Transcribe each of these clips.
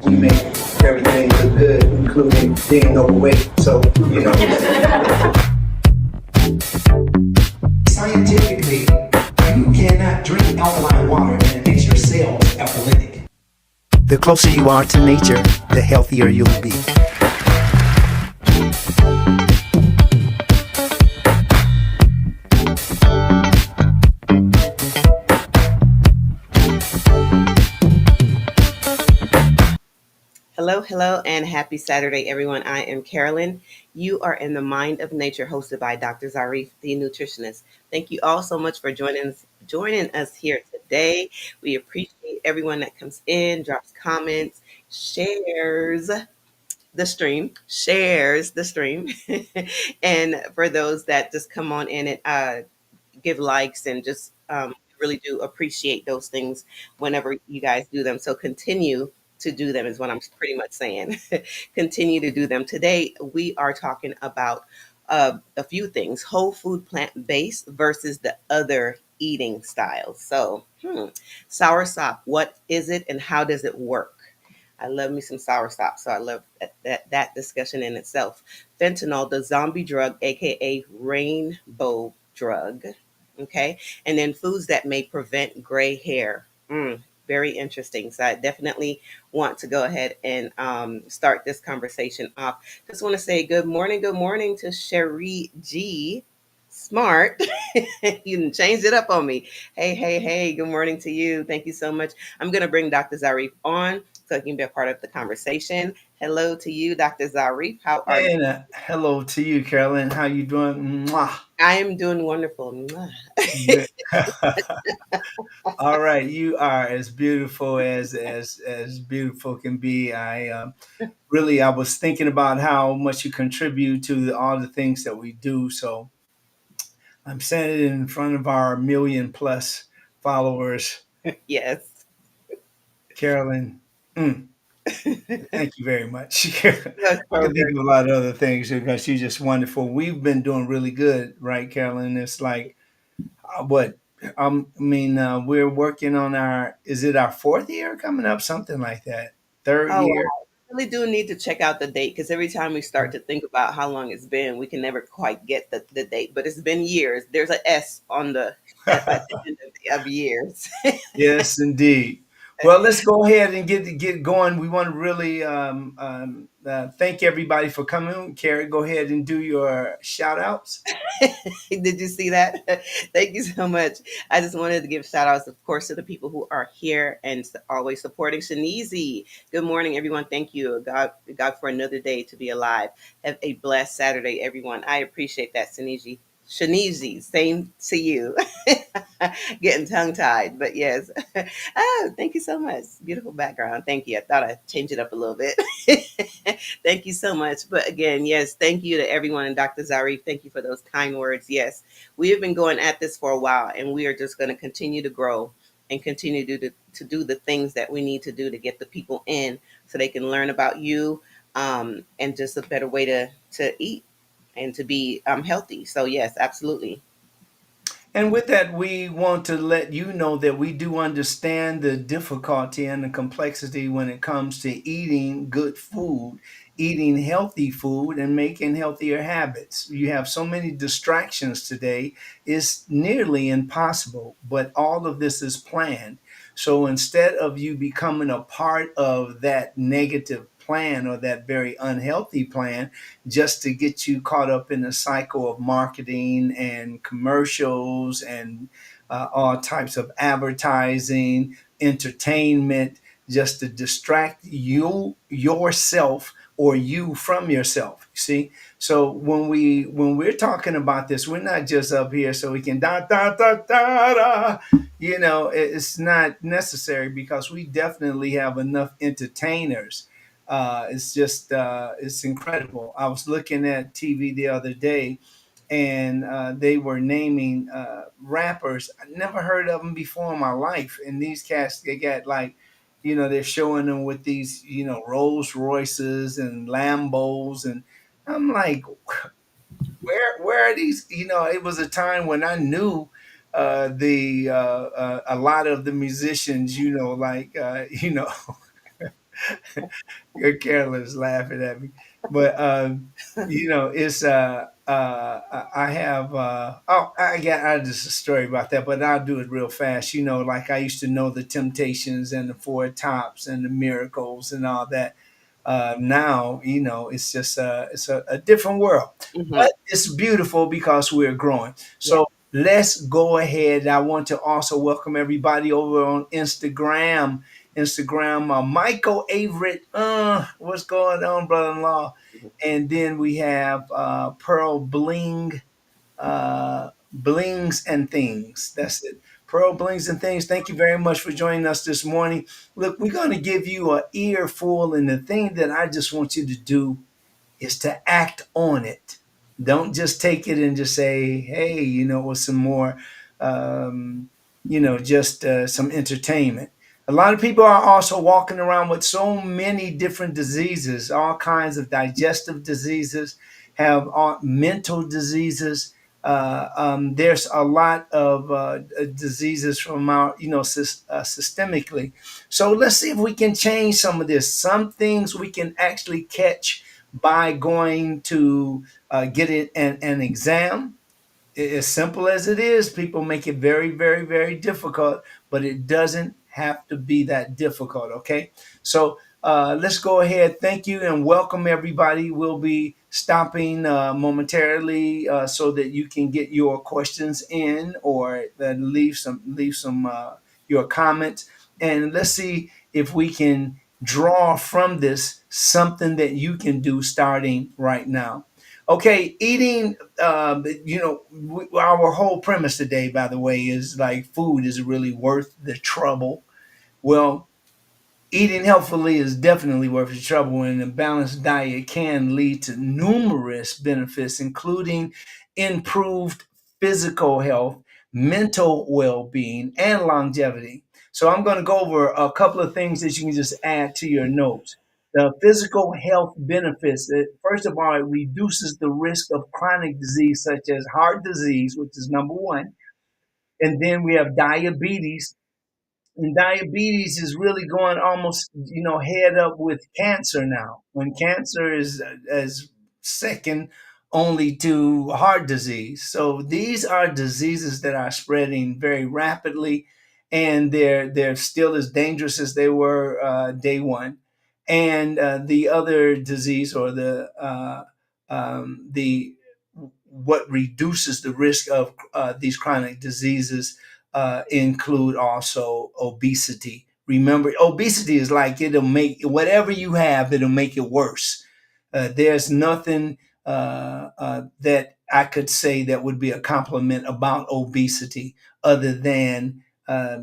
We make everything look good, including being overweight. So, scientifically, you cannot drink alkaline water and it makes your cells alkalytic. The closer you are to nature, the healthier you'll be. Hello, hello, and happy Saturday, everyone. I am Carolyn. You are in the Mind of Nature, hosted by Dr. Zarif, the nutritionist. Thank you all so much for joining us here today. We appreciate everyone that comes in, drops comments, shares the stream, and for those that just come on in and give likes and just really do appreciate those things whenever you guys do them. So continue to do them is what I'm pretty much saying. Continue to do them. Today we are talking about a few things: whole food, plant based versus the other eating styles. So, soursop, what is it and how does it work? I love me some soursop, so I love that discussion in itself. Fentanyl, the zombie drug, aka rainbow drug. Okay. And then foods that may prevent gray hair. Very interesting. So I definitely want to go ahead and start this conversation off. Just want to say good morning to Cherie G. Smart. You done changed it up on me. Hey, hey, hey, good morning to you. Thank you so much. I'm going to bring Dr. Zarif on so he can be a part of the conversation. Hello to you, Dr. Zarif. How are you? And hello to you, Carolyn. How you doing? Mwah. I am doing wonderful. Mwah. Good. All right, you are as beautiful as beautiful can be. I was thinking about how much you contribute to all the things that we do. So I'm standing in front of our million plus followers, Yes. Carolyn. mm, Thank you very much. I That's so can think very of a lot of other things because you're just wonderful. We've been doing really good, right, Carolyn? It's like what we're working on our, is it our fourth year coming up, something like that, third Oh, year. wow. Really do need to check out the date because every time we start to think about how long it's been, we can never quite get the date. But it's been years. There's an S on the at the end of years. Yes, indeed. Well, let's go ahead and get going. We want to really thank everybody for coming. Carrie, go ahead and do your shout outs. Did you see that? Thank you so much. I just wanted to give shout outs, of course, to the people who are here and always supporting Shanizi. Good morning, everyone. Thank you, God, for another day to be alive. Have a blessed Saturday, everyone. I appreciate that, Shanizi. Shanizi, same to you. Getting tongue tied, but yes. Oh, thank you so much. Beautiful background. Thank you. I thought I'd change it up a little bit. Thank you so much. But again, yes, thank you to everyone and Dr. Zarif. Thank you for those kind words. Yes, we have been going at this for a while, and we are just going to continue to grow and continue to do the things that we need to do to get the people in so they can learn about you and just a better way to eat and to be healthy. So, yes, absolutely. And with that, we want to let you know that we do understand the difficulty and the complexity when it comes to eating good food, eating healthy food, and making healthier habits. You have so many distractions today, it's nearly impossible, but all of this is planned. So instead of you becoming a part of that negative plan or that very unhealthy plan, just to get you caught up in the cycle of marketing and commercials and all types of advertising, entertainment, just to distract yourself or you from yourself. See, so when we're talking about this, we're not just up here so we can da da da da da. It's not necessary because we definitely have enough entertainers. It's incredible. I was looking at TV the other day, and they were naming rappers. I never heard of them before in my life. And these cats, they got like, they're showing them with these, Rolls Royces and Lambos, and I'm like, where are these? It was a time when I knew the a lot of the musicians, like Carolyn's laughing at me, but it's I have I just a story about that, but I'll do it real fast. Like I used to know the Temptations and the Four Tops and the Miracles and all that. Now it's just a different world, Hmm. but it's beautiful because we're growing. Yeah. So let's go ahead. I want to also welcome everybody over on Instagram. Michael Averett, what's going on, brother-in-law? And then we have Pearl Bling, Blings and Things. That's it. Pearl Blings and Things. Thank you very much for joining us this morning. Look, we're going to give you an earful, and the thing that I just want you to do is to act on it. Don't just take it and just say, hey, with some more, um, just some entertainment. A lot of people are also walking around with so many different diseases, all kinds of digestive diseases, have mental diseases. There's a lot of diseases from our, systemically. So let's see if we can change some of this. Some things we can actually catch by going to get it an exam. As simple as it is, people make it very, very, very difficult, but it doesn't have to be that difficult. Okay. So let's go ahead. Thank you and welcome everybody. We'll be stopping momentarily so that you can get your questions in or leave some your comments, and let's see if we can draw from this something that you can do starting right now. Okay, eating, our whole premise today, by the way, is like food is really worth the trouble. Well, eating healthfully is definitely worth the trouble, and a balanced diet can lead to numerous benefits, including improved physical health, mental well being, and longevity. So, I'm going to go over a couple of things that you can just add to your notes. The physical health benefits, first of all, it reduces the risk of chronic disease such as heart disease, which is number one. And then we have diabetes, and diabetes is really going almost head up with cancer now, when cancer is as second only to heart disease. So these are diseases that are spreading very rapidly, and they're still as dangerous as they were day one. And the other disease, or the what reduces the risk of these chronic diseases, include also obesity. Remember, obesity is like, it'll make whatever you have, it'll make it worse. There's nothing that I could say that would be a compliment about obesity, other than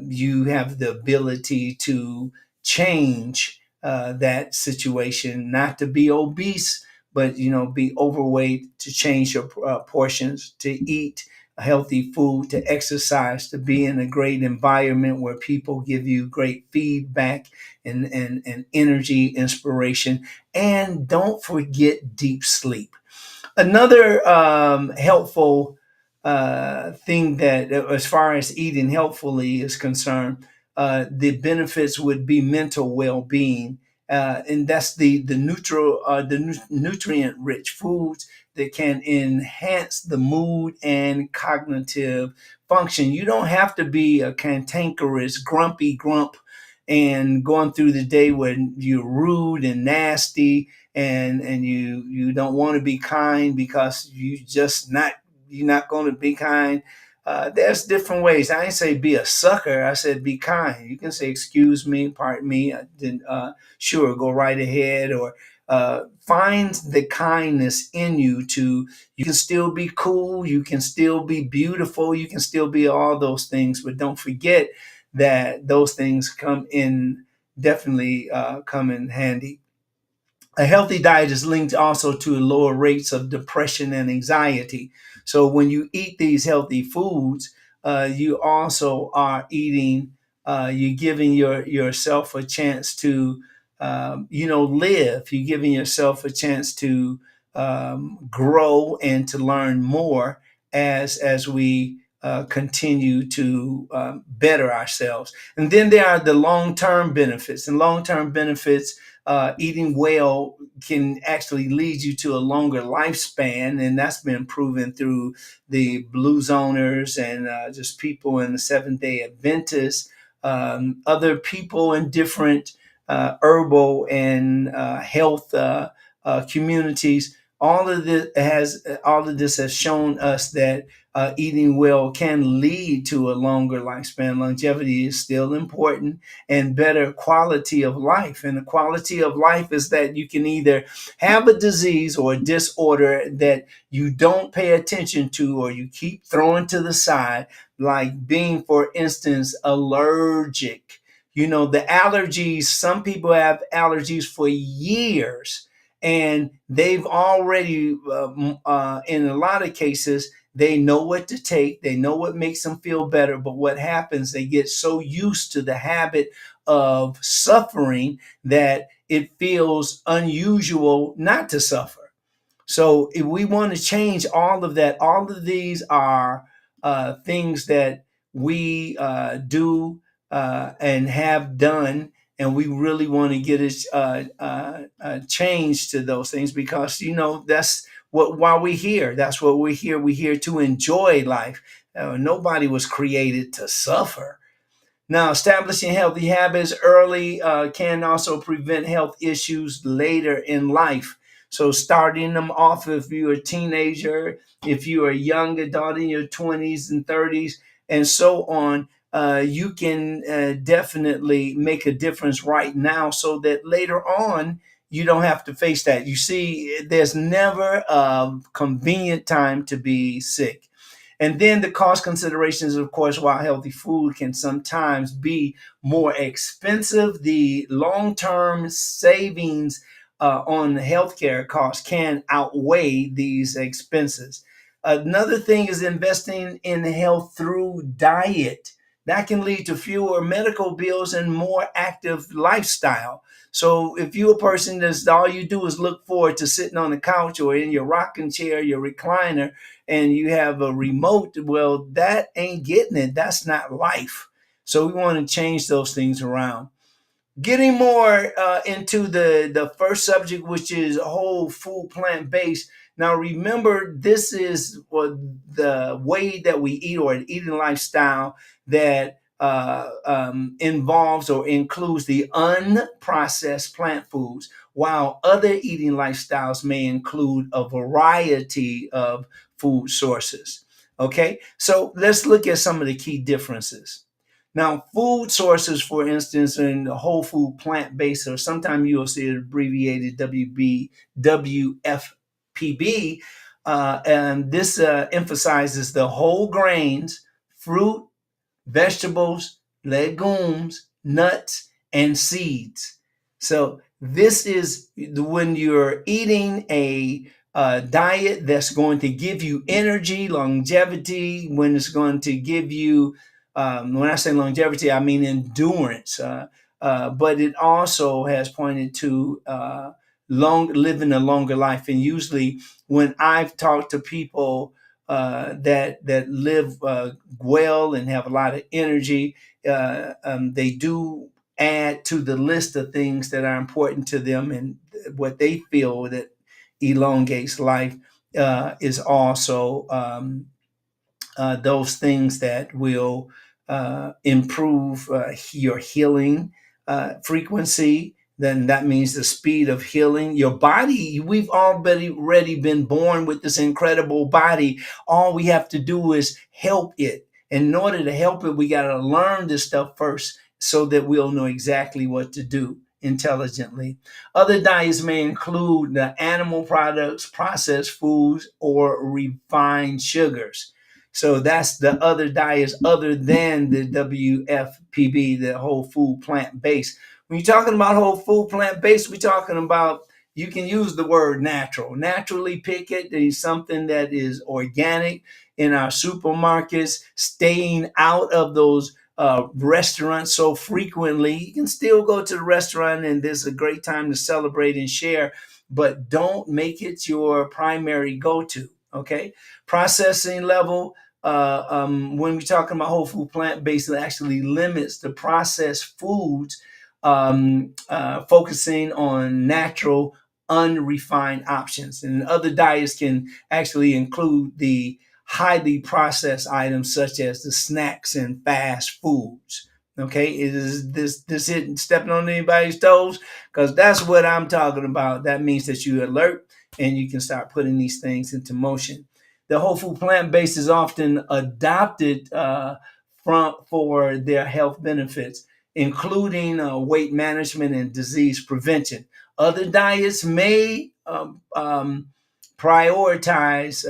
you have the ability to change that situation, not to be obese, but be overweight, to change your portions, to eat healthy food, to exercise, to be in a great environment where people give you great feedback and energy, inspiration. And don't forget deep sleep. Another helpful thing, that as far as eating healthfully is concerned, the benefits would be mental well-being, and that's the nutrient rich foods that can enhance the mood and cognitive function. You don't have to be a cantankerous grumpy grump and going through the day when you're rude and nasty, and you don't want to be kind because you're not going to be kind. There's different ways. I didn't say be a sucker. I said be kind. You can say excuse me, pardon me. Then sure, go right ahead, or find the kindness in you. To You can still be cool. You can still be beautiful. You can still be all those things. But don't forget that those things definitely come in handy. A healthy diet is linked also to lower rates of depression and anxiety. So when you eat these healthy foods, you also are you're giving yourself a chance to, live. You're giving yourself a chance to grow and to learn more as we continue to better ourselves. And then there are the long-term benefits. And long-term benefits, eating well can actually lead you to a longer lifespan, and that's been proven through the Blue Zoners and just people in the Seventh Day Adventists, other people in different herbal and health communities. All of this has shown us that eating well can lead to a longer lifespan. Longevity is still important, and better quality of life. And the quality of life is that you can either have a disease or a disorder that you don't pay attention to or you keep throwing to the side, like being, for instance, allergic. You know, the allergies, some people have allergies for years, and they've already, in a lot of cases, they know what to take, they know what makes them feel better. But what happens, they get so used to the habit of suffering that it feels unusual not to suffer. So if we want to change all of that, all of these are things that we do and have done, and we really want to get a change to those things, because that's what why we're here. That's what we're here. We're here to enjoy life. Nobody was created to suffer. Now, establishing healthy habits early can also prevent health issues later in life. So, starting them off if you're a teenager, if you're a young adult in your 20s and 30s, and so on, you can definitely make a difference right now so that later on you don't have to face that. You see, there's never a convenient time to be sick. And then the cost considerations, of course, while healthy food can sometimes be more expensive, the long term savings on healthcare costs can outweigh these expenses. Another thing is investing in health through diet. That can lead to fewer medical bills and more active lifestyle. So if you're a person that's all you do is look forward to sitting on the couch or in your rocking chair, your recliner, and you have a remote, well, that ain't getting it. That's not life. So we want to change those things around. Getting more into the first subject, which is whole food, plant based. Now, remember, this is the way that we eat, or an eating lifestyle that involves or includes the unprocessed plant foods, while other eating lifestyles may include a variety of food sources. Okay, so let's look at some of the key differences. Now, food sources, for instance, in the whole food plant based, or sometimes you'll see it abbreviated WFPB, and this emphasizes the whole grains, fruit, vegetables, legumes, nuts, and seeds. So this is when you're eating a diet that's going to give you energy, longevity, when it's going to give you, when I say longevity, I mean endurance. But it also has pointed to living a longer life. And usually, when I've talked to people that live well and have a lot of energy, they do add to the list of things that are important to them, and what they feel that elongates life is also those things that will improve your healing frequency. Then that means the speed of healing. Your body, we've already been born with this incredible body. All we have to do is help it. And in order to help it, we got to learn this stuff first so that we'll know exactly what to do intelligently. Other diets may include the animal products, processed foods, or refined sugars. So that's the other diets other than the WFPB, the whole food plant based. When you're talking about whole food plant based, we're talking about, you can use the word natural. Naturally pick it. There's something that is organic in our supermarkets, staying out of those restaurants so frequently. You can still go to the restaurant and there's a great time to celebrate and share, but don't make it your primary go to. Okay. Processing level. when we're talking about whole food plant based, it actually limits the processed foods, focusing on natural, unrefined options. And other diets can actually include the highly processed items such as the snacks and fast foods. Okay, is this it stepping on anybody's toes? Because that's what I'm talking about. That means that you're alert and you can start putting these things into motion. The whole food plant based is often adopted for their health benefits, including weight management and disease prevention. Other diets may prioritize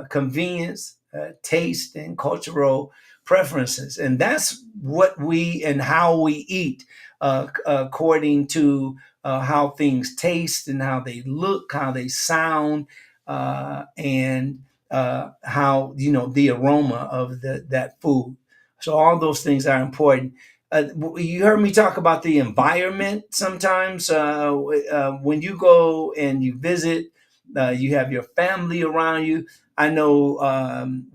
convenience, taste, and cultural preferences. And that's what we and how we eat, according to how things taste and how they look, how they sound, and how the aroma of that food. So all those things are important. You heard me talk about the environment sometimes. When you go and you visit, you have your family around you. I know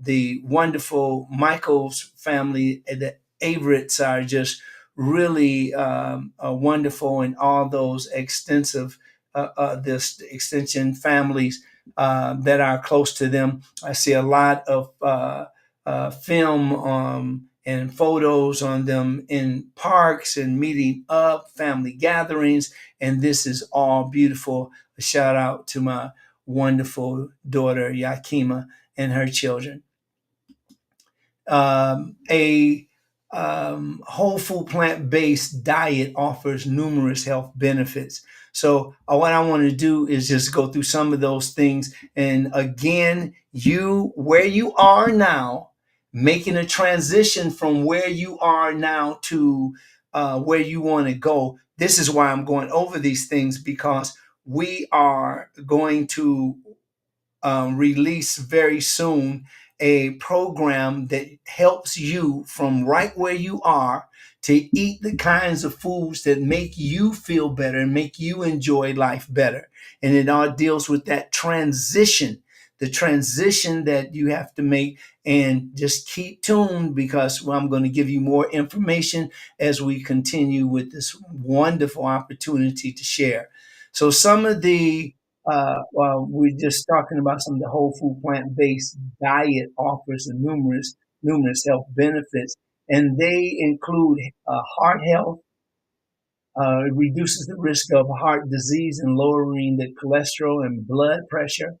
the wonderful Michael's family, the Averets, are just really wonderful, and all those extensive, this extension families that are close to them. I see a lot of film and photos on them in parks and meeting up, family gatherings, and this is all beautiful. A shout out to my wonderful daughter Yakima and her children. A whole food plant based diet offers numerous health benefits. So, what I want to do is just go through some of those things. And again, where you are now, making a transition from where you are now to where you want to go. This is why I'm going over these things, because we are going to release very soon a program that helps you from right where you are to eat the kinds of foods that make you feel better and make you enjoy life better. And it all deals with that transition, the transition that you have to make. And just keep tuned, because I'm going to give you more information as we continue with this wonderful opportunity to share. So, some of the we're just talking about some of the whole food plant based diet offers a numerous health benefits, and they include heart health. It reduces the risk of heart disease and lowering the cholesterol and blood pressure.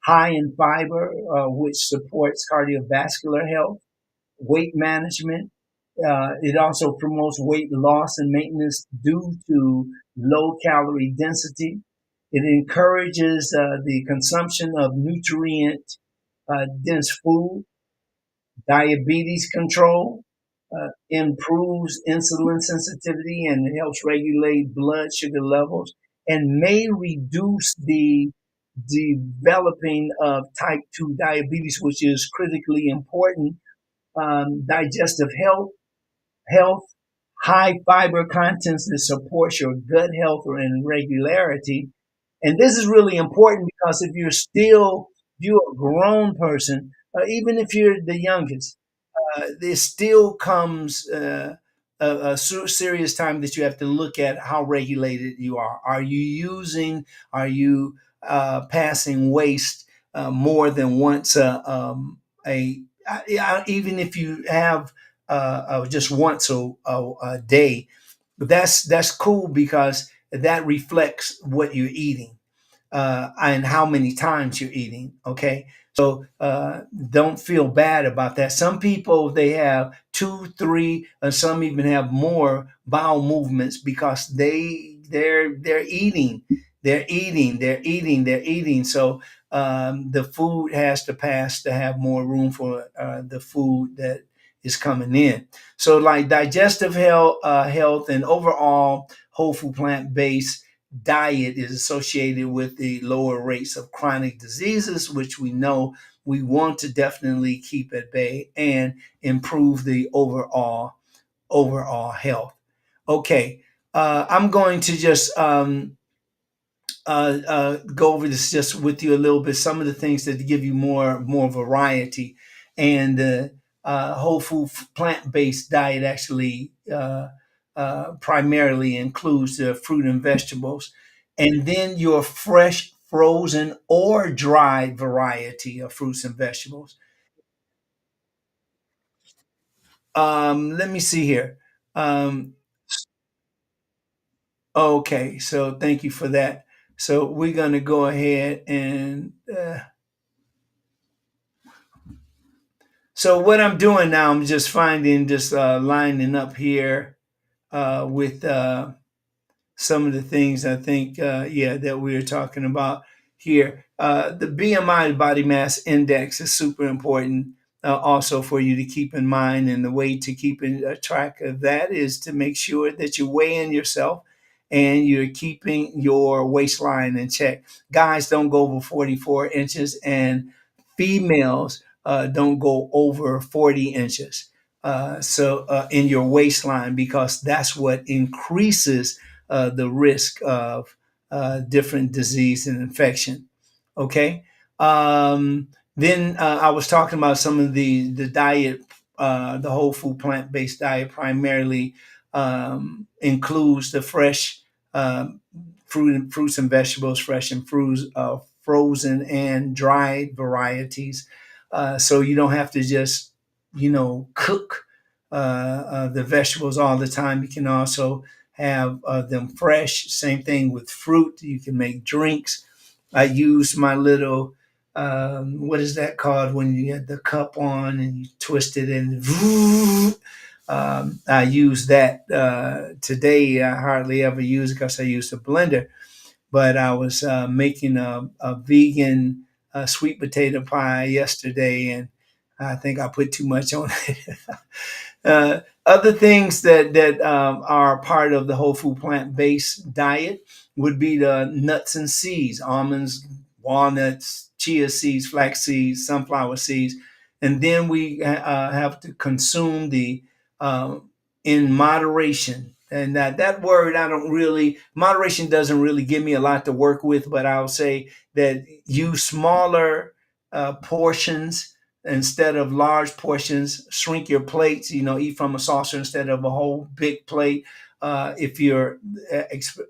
High in fiber, which supports cardiovascular health, weight management. It also promotes weight loss and maintenance due to low calorie density. It encourages the consumption of nutrient dense food, diabetes control, improves insulin sensitivity, and it helps regulate blood sugar levels, and may reduce the developing of type 2 diabetes, which is critically important. Digestive health, high fiber contents that supports your gut health or in regularity. And this is really important, because if you're a grown person, even if you're the youngest, there still comes a serious time that you have to look at how regulated you are. Are you passing waste more than once even if you have just once a day? But that's cool, because that reflects what you're eating and how many times you're eating. Okay, so don't feel bad about that. Some people, they have two, three, and some even have more bowel movements, because they're eating, they're eating. So the food has to pass to have more room for the food that is coming in. So, like digestive health and overall whole food plant based diet is associated with the lower rates of chronic diseases, which we know we want to definitely keep at bay, and improve the overall health. Okay, I'm going to just go over this just with you a little bit. Some of the things that give you more variety, And the whole food plant based diet actually primarily includes the fruit and vegetables, and then your fresh, frozen, or dried variety of fruits and vegetables. Let me see here. Um, okay, so thank you for that. So we're going to go ahead and so what I'm doing now, I'm just finding, just lining up here with some of the things I think, yeah, that we are talking about here. The BMI, body mass index, is super important also for you to keep in mind. And the way to keep in track of that is to make sure that you weigh in yourself and you're keeping your waistline in check. Guys don't go over 44 inches, and females don't go over 40 inches. In your waistline, because that's what increases the risk of different disease and infection. Okay. Then I was talking about some of the diet, the whole food plant based diet primarily includes the fresh fruits and vegetables, fresh and fruits, frozen and dried varieties. So you don't have to just, cook the vegetables all the time. You can also have them fresh. Same thing with fruit. You can make drinks. I use my little, what is that called when you get the cup on and you twist it and I use that today. I hardly ever use it because I use a blender, but I was making a vegan sweet potato pie yesterday, and I think I put too much on it. Other things that are part of the whole food plant based diet would be the nuts and seeds, almonds, walnuts, chia seeds, flax seeds, sunflower seeds, and then we have to consume the uh, in moderation. And that word, I don't really, moderation doesn't really give me a lot to work with, but I'll say that use smaller portions instead of large portions. Shrink your plates, eat from a saucer instead of a whole big plate. If you're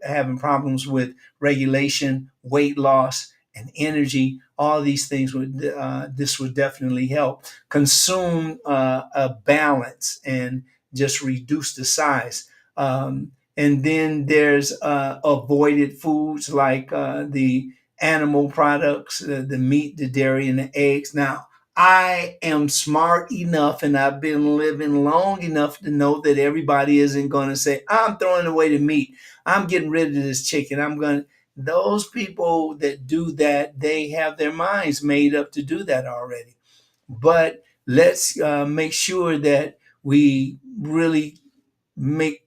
having problems with regulation, weight loss, and energy, all these things would this would definitely help. Consume a balance and just reduce the size. And then there's avoided foods like the animal products, the meat, the dairy, and the eggs. Now, I am smart enough and I've been living long enough to know that everybody isn't going to say, I'm throwing away the meat. I'm getting rid of this chicken. I'm going to. Those people that do that, they have their minds made up to do that already. But let's make sure that we really make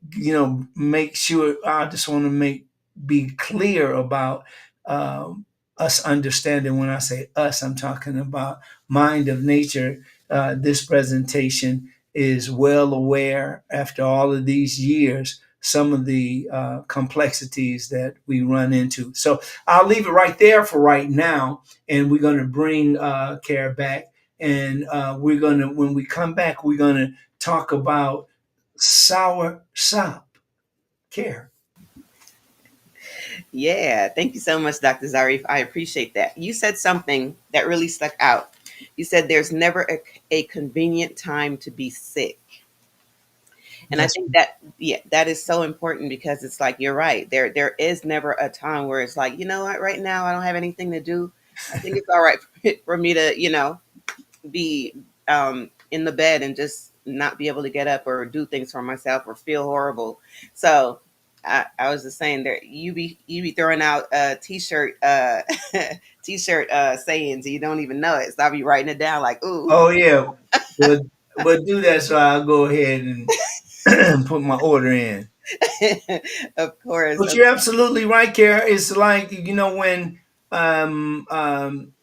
sure. I just want to be clear about um, us understanding. When I say us, I'm talking about Mind of Nature. This presentation is well aware, after all of these years, some of the complexities that we run into. So I'll leave it right there for right now, and we're going to bring Care back, and we're going to, when we come back, we're going to talk about sour sop. Care. Yeah, thank you so much, Dr. Zarif. I appreciate that. You said something that really stuck out. You said there's never a convenient time to be sick. And I That's think that, yeah, that is so important because it's like you're right. There is never a time where it's like, you know what, right now I don't have anything to do. I think it's all right for me to, be in the bed and just not be able to get up or do things for myself or feel horrible. So I was just saying there, you be throwing out t-shirt t-shirt sayings and you don't even know it. So I'll be writing it down like, ooh. Oh yeah, but do that, so I'll go ahead and put my order in. Of course. But you're absolutely right, Kara. It's like, when um, um,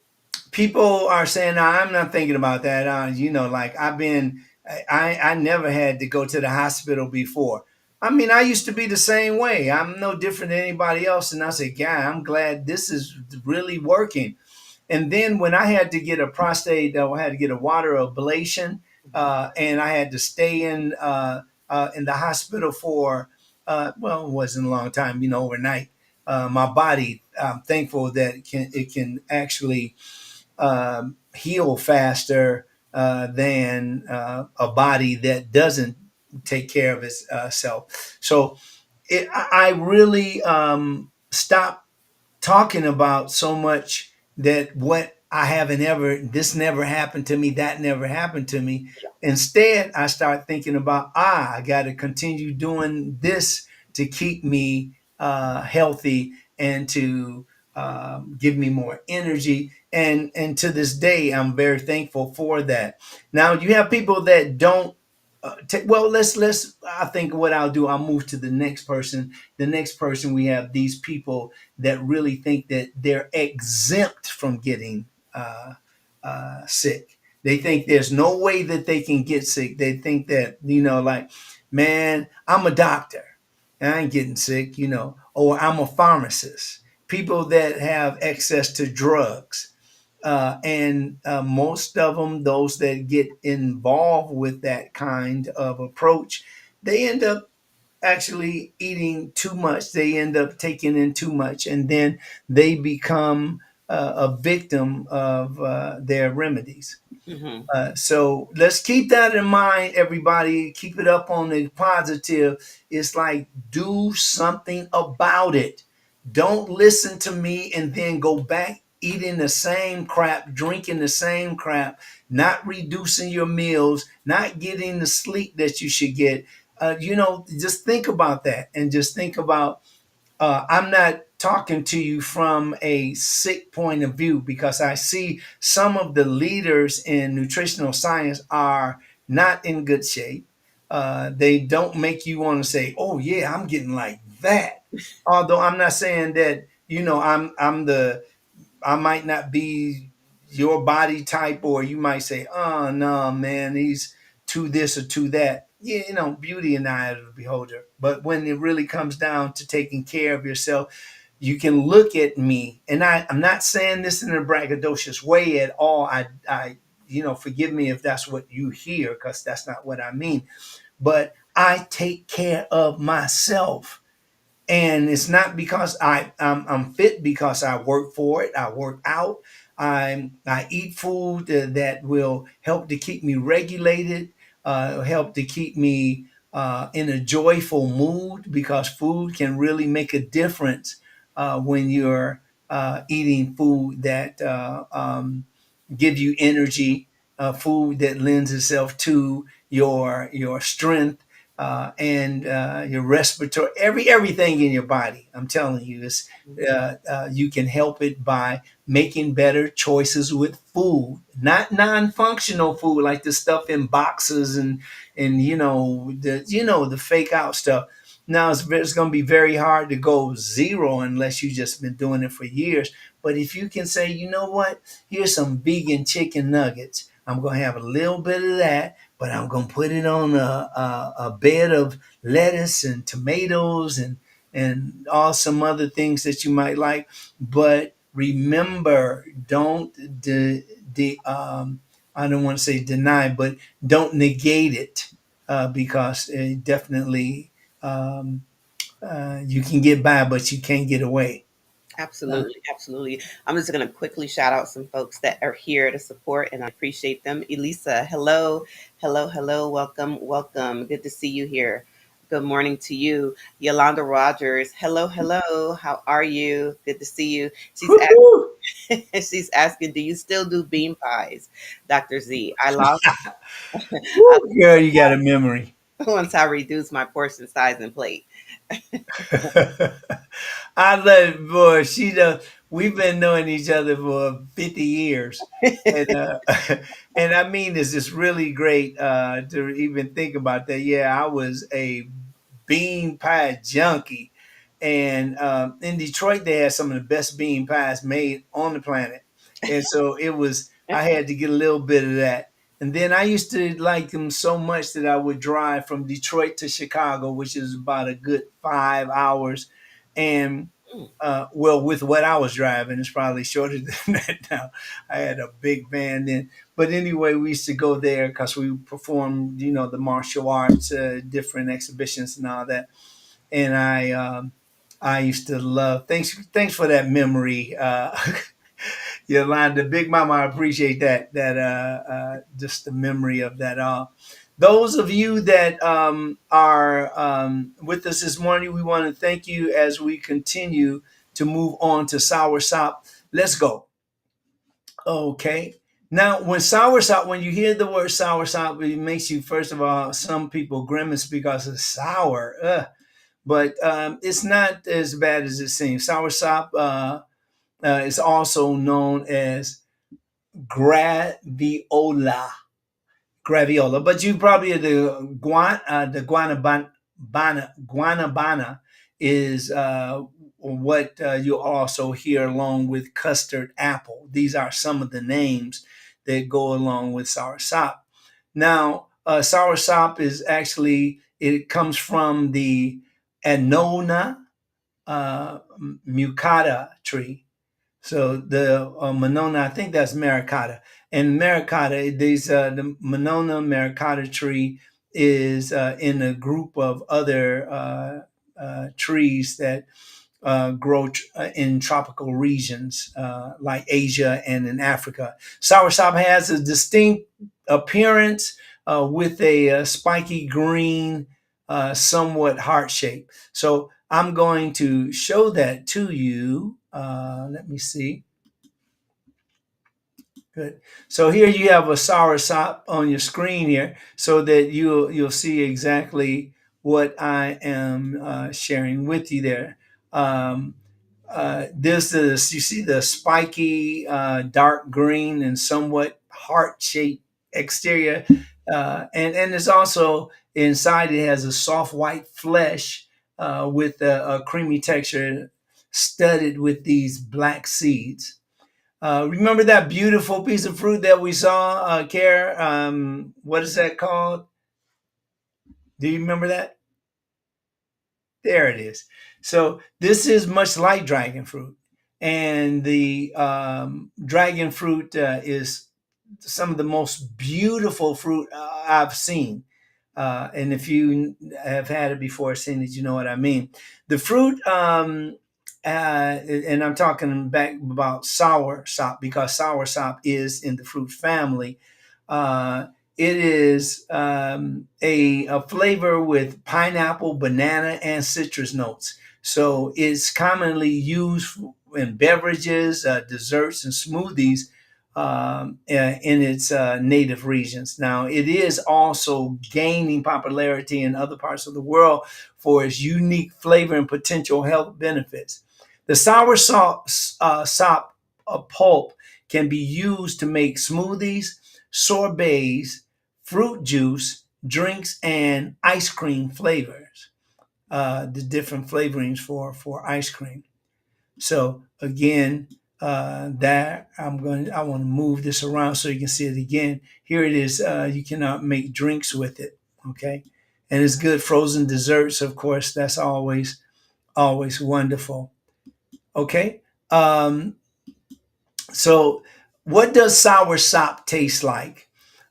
people are saying, "No, I'm not thinking about that." Like I never had to go to the hospital before. I mean, I used to be the same way. I'm no different than anybody else, and I said, "Yeah, I'm glad this is really working." And then when I had to get a prostate, I had to get a water ablation, and I had to stay in the hospital for well, it wasn't a long time, overnight. My body, I'm thankful that it can actually heal faster than a body that doesn't take care of itself. So I really stopped talking about so much that what I haven't ever, this never happened to me, that never happened to me. Instead, I start thinking about, I got to continue doing this to keep me healthy and to give me more energy. And to this day, I'm very thankful for that. Now, you have people that don't. Well, let's. I think what I'll do, I'll move to the next person. The next person, we have these people that really think that they're exempt from getting sick. They think there's no way that they can get sick. They think that, like, man, I'm a doctor and I ain't getting sick, or I'm a pharmacist. People that have access to drugs. And most of them, those that get involved with that kind of approach, they end up actually eating too much. They end up taking in too much, and then they become a victim of their remedies. Hmm. So let's keep that in mind, everybody. Keep it up on the positive. It's like, do something about it. Don't listen to me and then go back eating the same crap, drinking the same crap, not reducing your meals, not getting the sleep that you should get. Just think about that, and just think about, I'm not talking to you from a sick point of view, because I see some of the leaders in nutritional science are not in good shape. They don't make you want to say, "Oh yeah, I'm getting like that." Although I'm not saying that, I might not be your body type, or you might say, "Oh no, man, he's to this or to that." Yeah, beauty in the eye of the beholder. But when it really comes down to taking care of yourself, you can look at me, and I'm not saying this in a braggadocious way at all. Forgive me if that's what you hear, because that's not what I mean. But I take care of myself, and it's not because I'm fit, because I work for it. I work out. I eat food that will help to keep me regulated, help to keep me in a joyful mood, because food can really make a difference when you're eating food that give you energy, food that lends itself to your strength, and your respiratory, everything in your body. I'm telling you, is you can help it by making better choices with food, not non-functional food like the stuff in boxes and the fake out stuff. Now it's going to be very hard to go zero unless you just been doing it for years. But if you can say, you know what, here's some vegan chicken nuggets. I'm going to have a little bit of that, but I'm going to put it on a bed of lettuce and tomatoes and all some other things that you might like. But remember, don't I don't want to say deny, but don't negate it, because it definitely, um, you can get by, but you can't get away. Uh, Absolutely, absolutely. I'm just going to quickly shout out some folks that are here to support, and I appreciate them. Elisa, hello, hello, hello, welcome, welcome. Good to see you here. Good morning to you, Yolanda Rogers. Hello, hello. How are you? Good to see you. Woo-hoo! She's asking, do you still do bean pies, Dr. Z? I lost I, Woo, girl, you got a memory. once I reduced my portion size and plate. I love it, boy. We've been knowing each other for 50 years. And and I mean this is really great to even think about that. Yeah, I was a bean pie junkie. And in Detroit they had some of the best bean pies made on the planet. And so I had to get a little bit of that. And then I used to like them so much that I would drive from Detroit to Chicago, which is about a good 5 hours. And Mm. Well, with what I was driving, it's probably shorter than that now. I had a big van then, but anyway, we used to go there because we performed, the martial arts, different exhibitions and all that. And I used to love. Thanks for that memory, Yolanda, Big Mama. I appreciate that just the memory of that. Those of you that are with us this morning, we want to thank you as we continue to move on to soursop. Let's go. Okay. Now, when you hear the word soursop, it makes you, first of all, some people grimace because it's sour. Ugh. But it's not as bad as it seems. Soursop is also known as graviola. Graviola, but you probably the guanabana is what you also hear along with custard apple. These are some of the names that go along with soursop. Now, soursop is actually, it comes from the Annona mucata tree. So the Monona, I think that's Maricata. And Maricata, the Monona Maricata tree is in a group of other trees that grow in tropical regions like Asia and in Africa. Soursop has a distinct appearance with a spiky green, somewhat heart shape. So I'm going to show that to you. Let me see. Good. So here you have a soursop on your screen here, so that you'll see exactly what I am sharing with you there. Um, this is, you see the spiky dark green and somewhat heart shaped exterior, and it's also inside. It has a soft white flesh with a creamy texture, studded with these black seeds. Remember that beautiful piece of fruit that we saw, Care? What is that called? Do you remember that? There it is. So this is much like dragon fruit, and the dragon fruit is some of the most beautiful fruit I've seen. And if you have had it before, seen it, you know what I mean. The fruit, and I'm talking back about sour sop, because sour sop is in the fruit family. Uh, it is a flavor with pineapple, banana, and citrus notes. So it's commonly used in beverages, desserts, and smoothies in its native regions. Now, it is also gaining popularity in other parts of the world for its unique flavor and potential health benefits. The sour sop pulp can be used to make smoothies, sorbets, fruit juice, drinks, and ice cream flavors. The different flavorings for ice cream. So again, that I want to move this around so you can see it again. Here it is. You cannot make drinks with it. Okay, and it's good. Frozen desserts, of course. That's always wonderful. Okay. So what does sour sop taste like?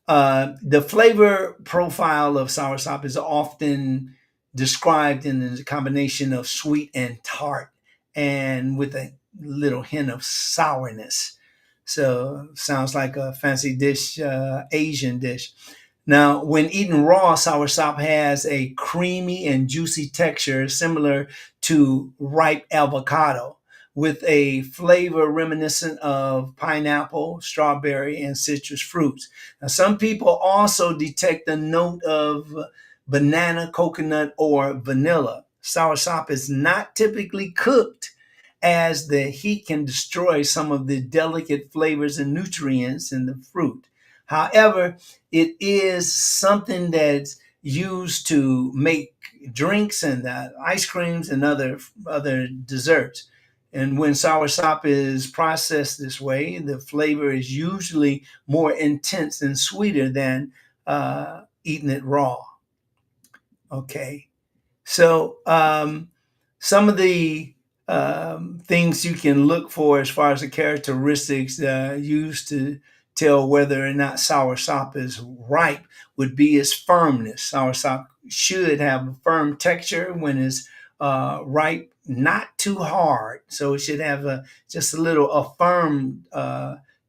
The flavor profile of soursop is often described in a combination of sweet and tart, and with a little hint of sourness. So sounds like a fancy dish, Asian dish. Now, when eaten raw, soursop has a creamy and juicy texture similar to ripe avocado, with a flavor reminiscent of pineapple, strawberry, and citrus fruits. Now, some people also detect a note of banana, coconut, or vanilla. Soursop is not typically cooked, as the heat can destroy some of the delicate flavors and nutrients in the fruit. However, it is something that's used to make drinks and ice creams and other desserts. And when soursop is processed this way, the flavor is usually more intense and sweeter than eating it raw. Okay. So some of the things you can look for as far as the characteristics used to tell whether or not soursop is ripe would be its firmness. Soursop should have a firm texture when it's ripe, not too hard. So it should have just a little a firm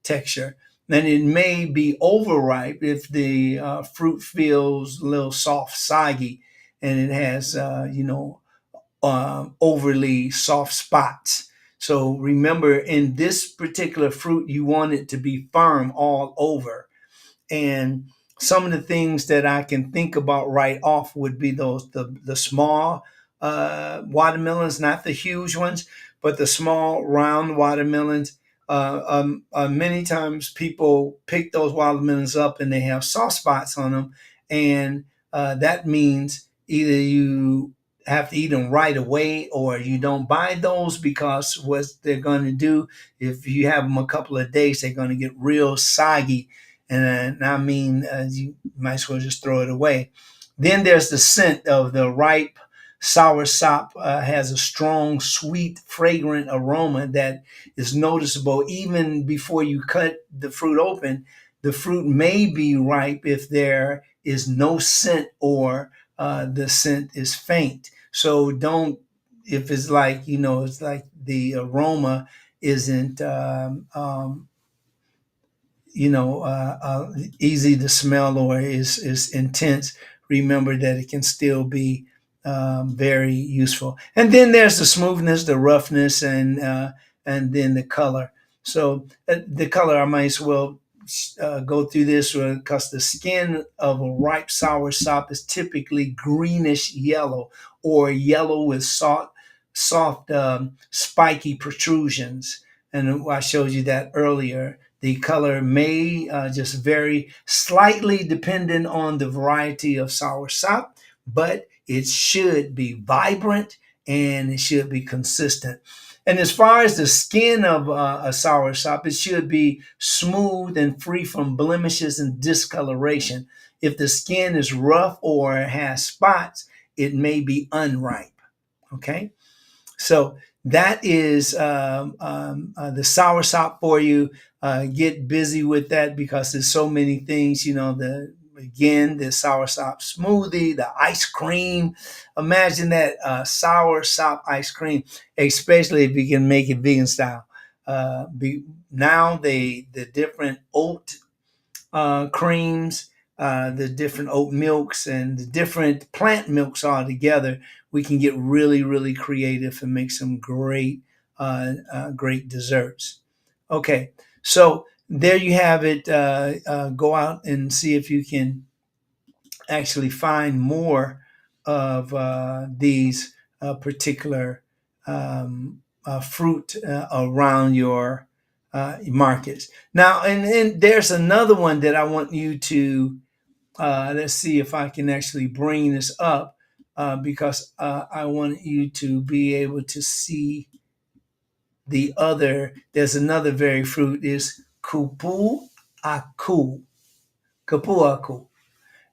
texture. Then it may be overripe if the fruit feels a little soft, soggy, and it has overly soft spots. So remember, in this particular fruit, you want it to be firm all over. And some of the things that I can think about right off would be the small watermelons, not the huge ones, but the small round watermelons. Many times people pick those watermelons up and they have soft spots on them, and that means either you have to eat them right away or you don't buy those, because what they're going to do, if you have them a couple of days, they're going to get real soggy, and I mean, you might as well just throw it away. Then there's the scent of the ripe sour sop. Has a strong, sweet, fragrant aroma that is noticeable even before you cut the fruit open. The fruit may be ripe if there is no scent or the scent is faint. So don't, if it's like, it's like the aroma isn't easy to smell or is intense, remember that it can still be very useful. And then there's the smoothness, the roughness, and then the color. So the color, I might as well go through this because the skin of a ripe sour sop is typically greenish yellow or yellow with soft spiky protrusions. And I showed you that earlier. The color may just vary slightly depending on the variety of soursop, but it should be vibrant and it should be consistent. And as far as the skin of a soursop, it should be smooth and free from blemishes and discoloration. If the skin is rough or has spots, it may be unripe. Okay. So that is the soursop for you. Get busy with that because there's so many things. The soursop smoothie, the ice cream. Imagine that soursop ice cream, especially if you can make it vegan style. Now the different oat creams, the different oat milks, and the different plant milks all together, we can get really, really creative and make some great desserts. Okay, so there you have it. Go out and see if you can actually find more of these particular fruit around your markets. Now, and there's another one that I want you to let's see if I can actually bring this up because I want you to be able to see there's another very fruit is aku, kapuaku.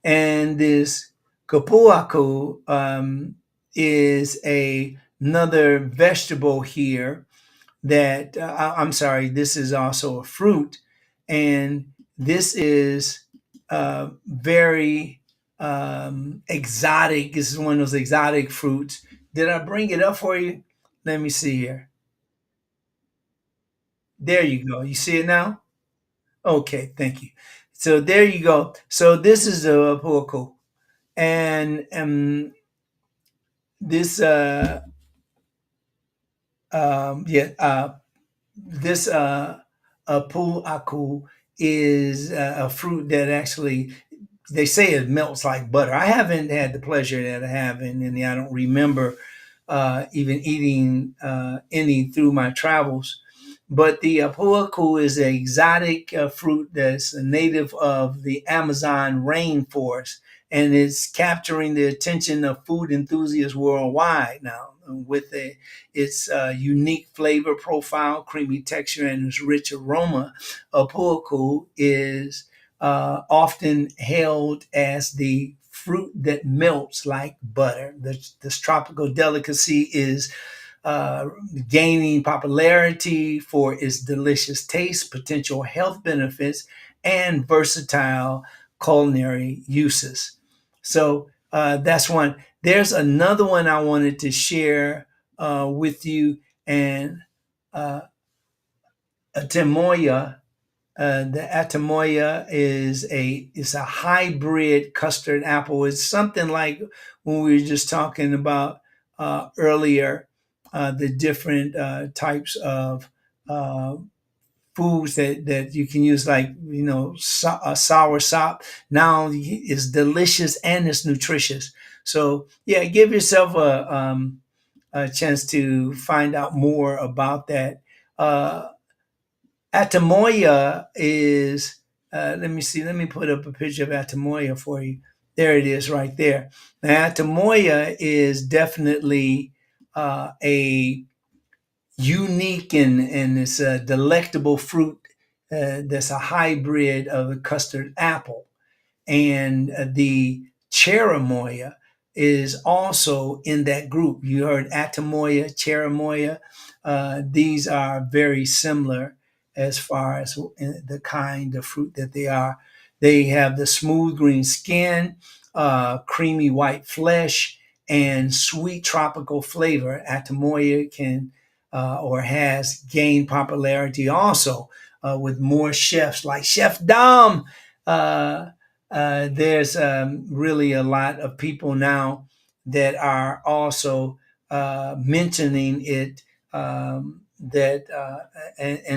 And this kapuaku is another vegetable here that I'm sorry, this is also a fruit, and this is very exotic. This is one of those exotic fruits. Did I bring it up for you? Let me see here. There you go. You see it now? Okay, thank you. So there you go. So this is the puaku, and this yeah this pul aku is a fruit that actually they say it melts like butter. I haven't had the pleasure that I have, and I don't remember even eating any through my travels. But the puaku is an exotic fruit that's a native of the Amazon rainforest, and it's capturing the attention of food enthusiasts worldwide now with its unique flavor profile, creamy texture, and its rich aroma. A puaku is often hailed as the fruit that melts like butter. This tropical delicacy is uh, gaining popularity for its delicious taste, potential health benefits, and versatile culinary uses. So that's one. There's another one I wanted to share with you, and uh, Atemoya. The Atemoya is a hybrid custard apple. It's something like when we were just talking about earlier, the different types of uh, foods that you can use, like a sour sop. Now it's delicious and it's nutritious. So yeah, give yourself a chance to find out more about that. Atamoya is, let me see, let me put up a picture of Atamoya for you. There it is right there. Now, Atamoya is definitely a unique and it's a delectable fruit that's a hybrid of a custard apple, and the cherimoya is also in that group. You heard atamoya, cherimoya. These are very similar as far as the kind of fruit that they are. They have the smooth green skin, creamy white flesh, and sweet tropical flavor. Atamoya can or has gained popularity also with more chefs like Chef Dom. Uh, there's really a lot of people now that are also mentioning it, and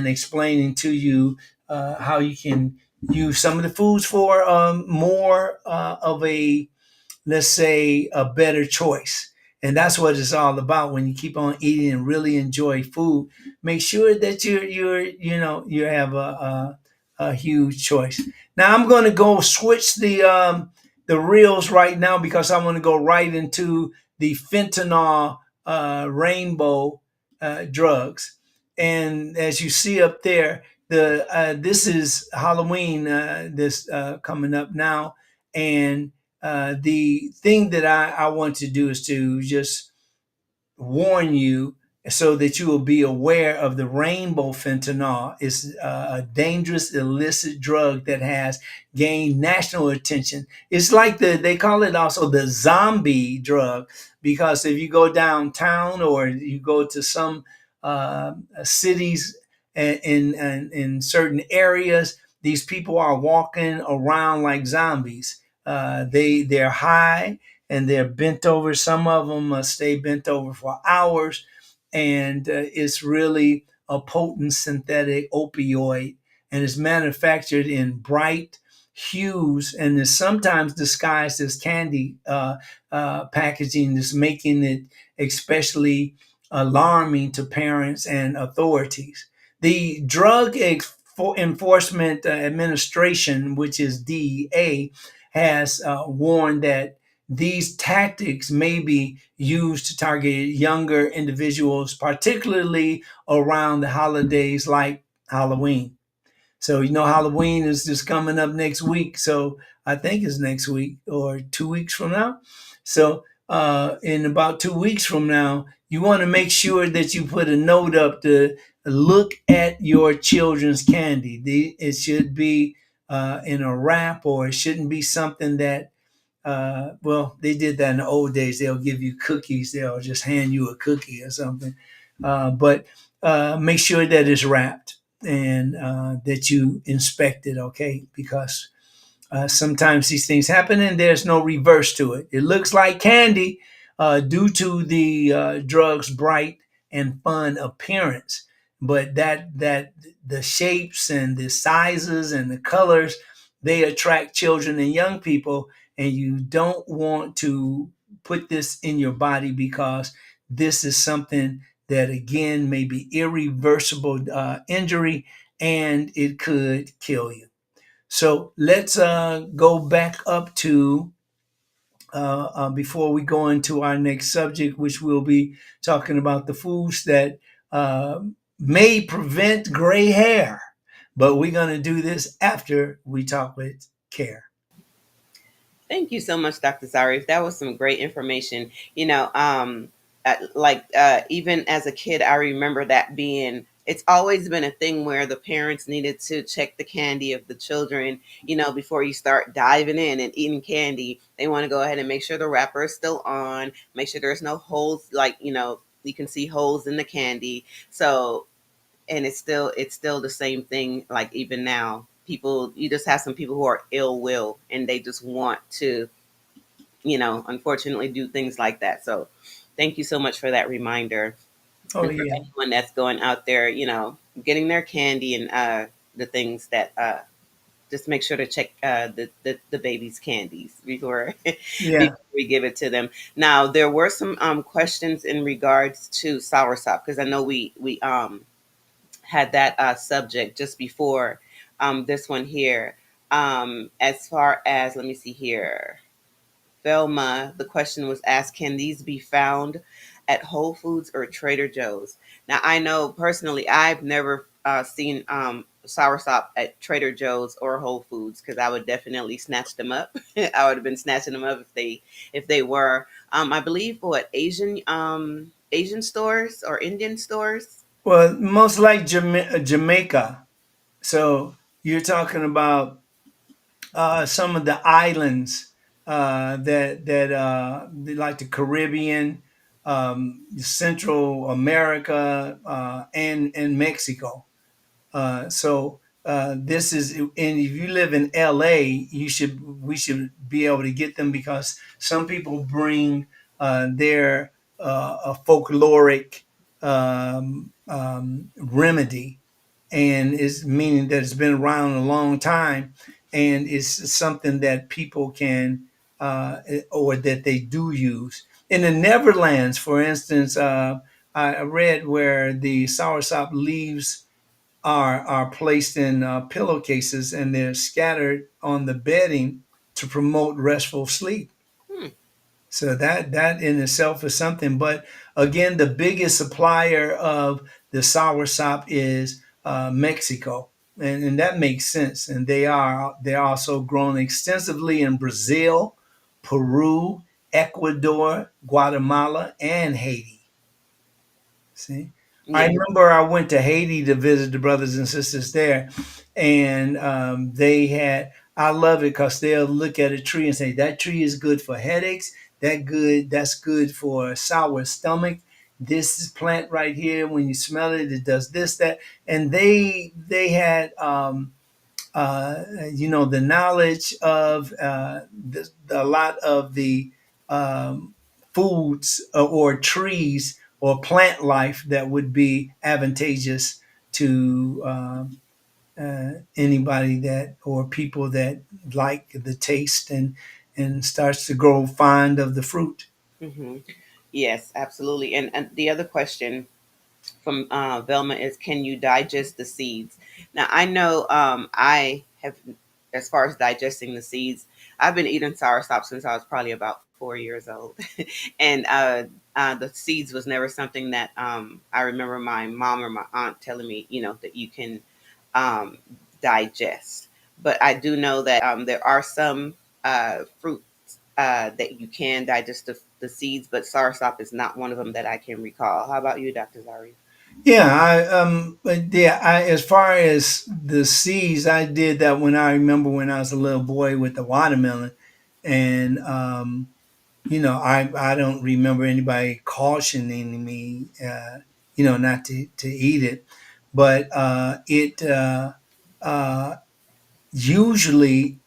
explaining to you how you can use some of the foods for more of a, let's say, a better choice. And that's what it's all about. When you keep on eating and really enjoy food, make sure that you have a huge choice. Now I'm going to go switch the reels right now because I want to go right into the fentanyl rainbow drugs. And as you see up there, the this is Halloween. This coming up now, and the thing that I want to do is to just warn you so that you will be aware of the rainbow fentanyl. It's a dangerous illicit drug that has gained national attention. It's like they call it also the zombie drug, because if you go downtown or you go to some cities in certain areas, these people are walking around like zombies. They're high and they're bent over. Some of them stay bent over for hours, and it's really a potent synthetic opioid, and is manufactured in bright hues and is sometimes disguised as candy packaging, is making it especially alarming to parents and authorities. The Drug Enforcement Administration, which is DEA, has warned that these tactics may be used to target younger individuals, particularly around the holidays like Halloween. So Halloween is just coming up next week. So I think it's next week or 2 weeks from now. So in about 2 weeks from now, you want to make sure that you put a note up to look at your children's candy. It should be in a wrap, or it shouldn't be something that well, they did that in the old days. They'll give you cookies. They'll just hand you a cookie or something. But make sure that it's wrapped and that you inspect it, okay? Because sometimes these things happen and there's no reverse to it. It looks like candy due to the drug's bright and fun appearance, but that the shapes and the sizes and the colors, they attract children and young people, and you don't want to put this in your body because this is something that again may be irreversible injury, and it could kill you. So let's go back up to before we go into our next subject, which we'll be talking about the foods that uh, may prevent gray hair. But we're going to do this after we talk with Care. Thank you so much, Dr. Zarif. That was some great information. like even as a kid, I remember that being. It's always been a thing where the parents needed to check the candy of the children. Before you start diving in and eating candy, they want to go ahead and make sure the wrapper is still on, make sure there's no holes, like you can see holes in the candy. So, and it's still the same thing. Like even now, people, you just have some people who are ill will and they just want to, unfortunately do things like that. So thank you so much for that reminder. Oh And for yeah, anyone that's going out there, getting their candy and the things that just make sure to check the baby's candies before yeah. before we give it to them. Now there were some questions in regards to soursop, because I know we had that subject just before this one here. As far as, let me see here, Velma, the question was asked, can these be found at Whole Foods or Trader Joe's? Now, I know personally, I've never seen soursop at Trader Joe's or Whole Foods, because I would definitely snatch them up. I would have been snatching them up if they were. I believe what Asian stores or Indian stores. Well, most like Jamaica. So you're talking about some of the islands like the Caribbean, Central America, and Mexico. This is, and if you live in LA, we should be able to get them because some people bring their a folkloric remedy, and it's meaning that it's been around a long time, and it's something that people can or that they do use. In the Netherlands, for instance, I read where the soursop leaves are placed in pillowcases and they're scattered on the bedding to promote restful sleep. Hmm. So that in itself is something. But again, the biggest supplier of the soursop is Mexico, and that makes sense. And they're also grown extensively in Brazil, Peru, Ecuador, Guatemala, and Haiti. See, I Yeah. remember I went to Haiti to visit the brothers and sisters there, and they had. I love it because they'll look at a tree and say that tree is good for headaches. That's good for a sour stomach. This is plant right here. When you smell it, it does this, that, and they had the knowledge of a lot of the um, foods or trees or plant life that would be advantageous to anybody that or people that like the taste and starts to grow fond of the fruit. Hmm. Yes, absolutely. And the other question from Velma is, can you digest the seeds? Now, I know I have, as far as digesting the seeds, I've been eating soursop since I was probably about 4 years old. And the seeds was never something that I remember my mom or my aunt telling me, that you can um, digest. But I do know that there are some fruits that you can digest the seeds, but soursop is not one of them that I can recall. How about you, Dr. Zari? Yeah, as far as the seeds, I did that when I remember when I was a little boy with the watermelon, and I don't remember anybody cautioning me, not to eat it, but uh, usually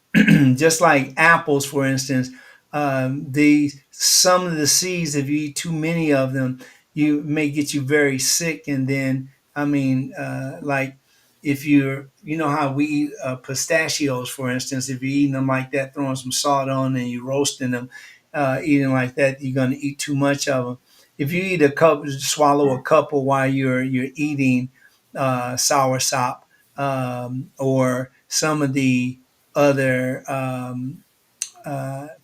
just like apples for instance, the some of the seeds, if you eat too many of them, you may get you very sick. And then like if you know how we eat pistachios for instance, if you're eating them like that, throwing some salt on and you roasting them, eating like that, you're going to eat too much of them. If you eat a cup, swallow a couple while you're eating sour sop, or some of the other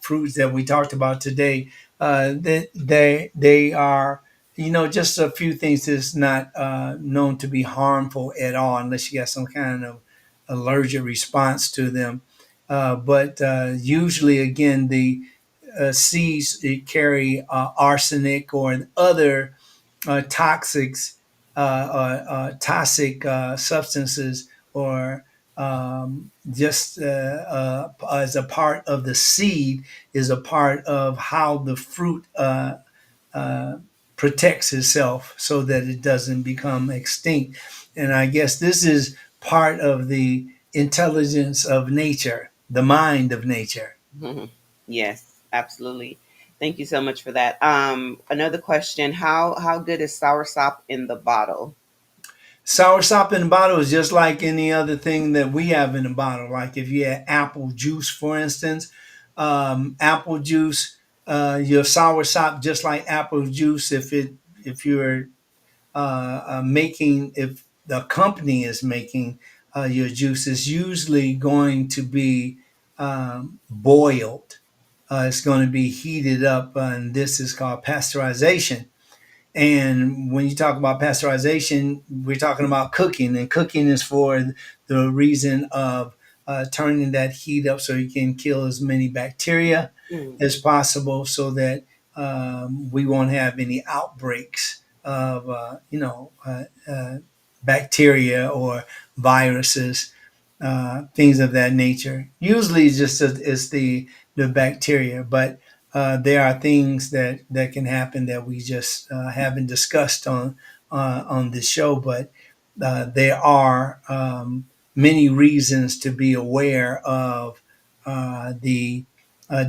fruits that we talked about today. They are, just a few things that's not known to be harmful at all, unless you got some kind of allergic response to them. But usually, again, seeds that carry arsenic or other toxics, toxic substances, or just as a part of the seed, is a part of how the fruit uh, protects itself so that it doesn't become extinct. And I guess this is part of the intelligence of nature, the mind of nature. Yes, absolutely. Thank you so much for that. Another question: how good is soursop in the bottle? Soursop in the bottle is just like any other thing that we have in the bottle. Like if you had apple juice, for instance, apple juice, your soursop just like apple juice. If you're making, if the company is making your juice, is usually going to be boiled. It's going to be heated up, and this is called pasteurization. And when you talk about pasteurization, we're talking about cooking, and cooking is for the reason of turning that heat up so you can kill as many bacteria Mm, as possible, so that we won't have any outbreaks of bacteria or viruses, things of that nature. Usually, it's the bacteria, but there are things that can happen that we just haven't discussed on this show. But there are many reasons to be aware of the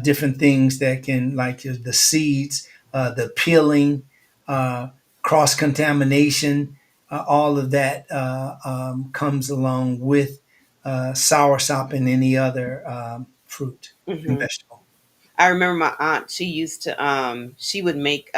different things that can, like the seeds, the peeling, uh, cross contamination, all of that comes along with soursop and any other fruit and hmm. vegetable. I remember my aunt, she used to she would make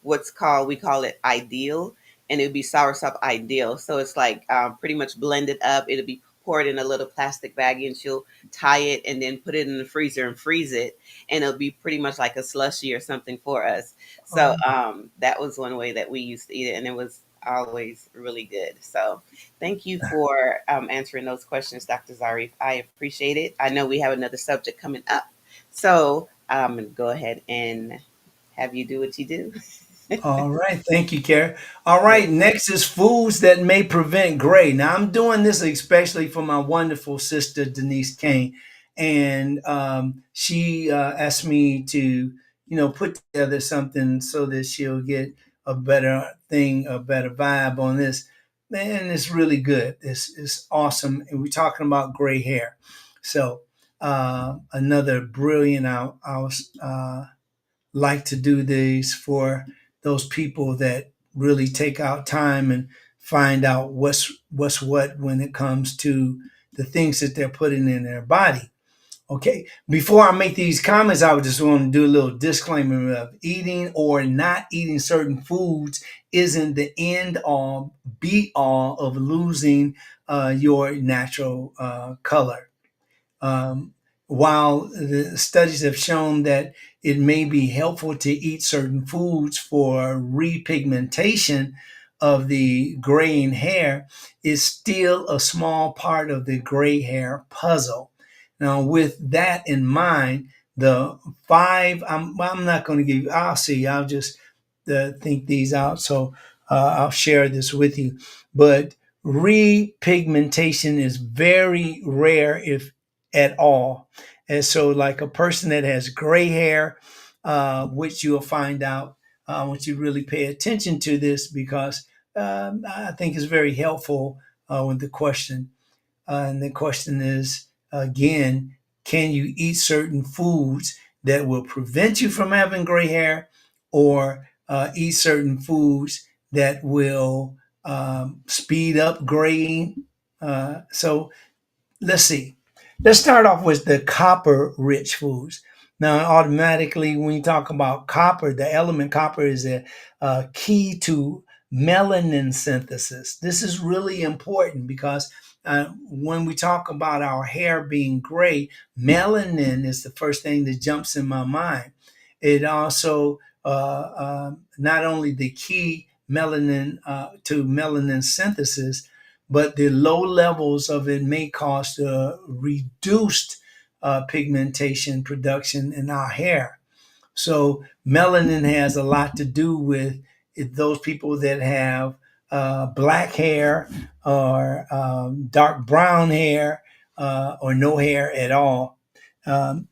what's called, we call it ideal, and it would be soursop ideal. So it's like pretty much blended up. It'll be poured in a little plastic baggie, and she'll tie it and then put it in the freezer and freeze it, and it'll be pretty much like a slushy or something for us. So Oh, that was one way that we used to eat it, and it was always really good. So thank you for answering those questions, Dr. Zarif. I appreciate it. I know we have another subject coming up. So I'm going to go ahead and have you do what you do. all right. Thank you, Kara. All Yeah. right. Next is foods that may prevent gray. Now, I'm doing this especially for my wonderful sister, Denise Kane. And she asked me to, put together something so that she'll get a better thing, a better vibe on this. Man, it's really good. It's awesome. And we're talking about gray hair. So, another brilliant, like to do these for those people that really take out time and find out what's what when it comes to the things that they're putting in their body. Okay, before I make these comments, I would just want to do a little disclaimer of eating or not eating certain foods isn't the end all be all of losing your natural color. Um, while the studies have shown that it may be helpful to eat certain foods for repigmentation of the graying hair, is still a small part of the gray hair puzzle. Now, with that in mind, the five, I'm not going to give you, I'll see, I'll just think these out. So I'll share this with you. But repigmentation is very rare, if at all. And so, like a person that has gray hair, which you'll find out, I want you to really pay attention to this, because I think it's very helpful with the question. And the question is, again, can you eat certain foods that will prevent you from having gray hair, or eat certain foods that will speed up graying? So let's see. Let's start off with the copper rich foods. Now, automatically, when you talk about copper, the element copper is a key to melanin synthesis. This is really important because when we talk about our hair being gray, melanin is the first thing that jumps in my mind. It also, not only the key melanin to melanin synthesis, but the low levels of it may cause reduced pigmentation production in our hair. So melanin has a lot to do with those people that have black hair or dark brown hair or no hair at all. Um,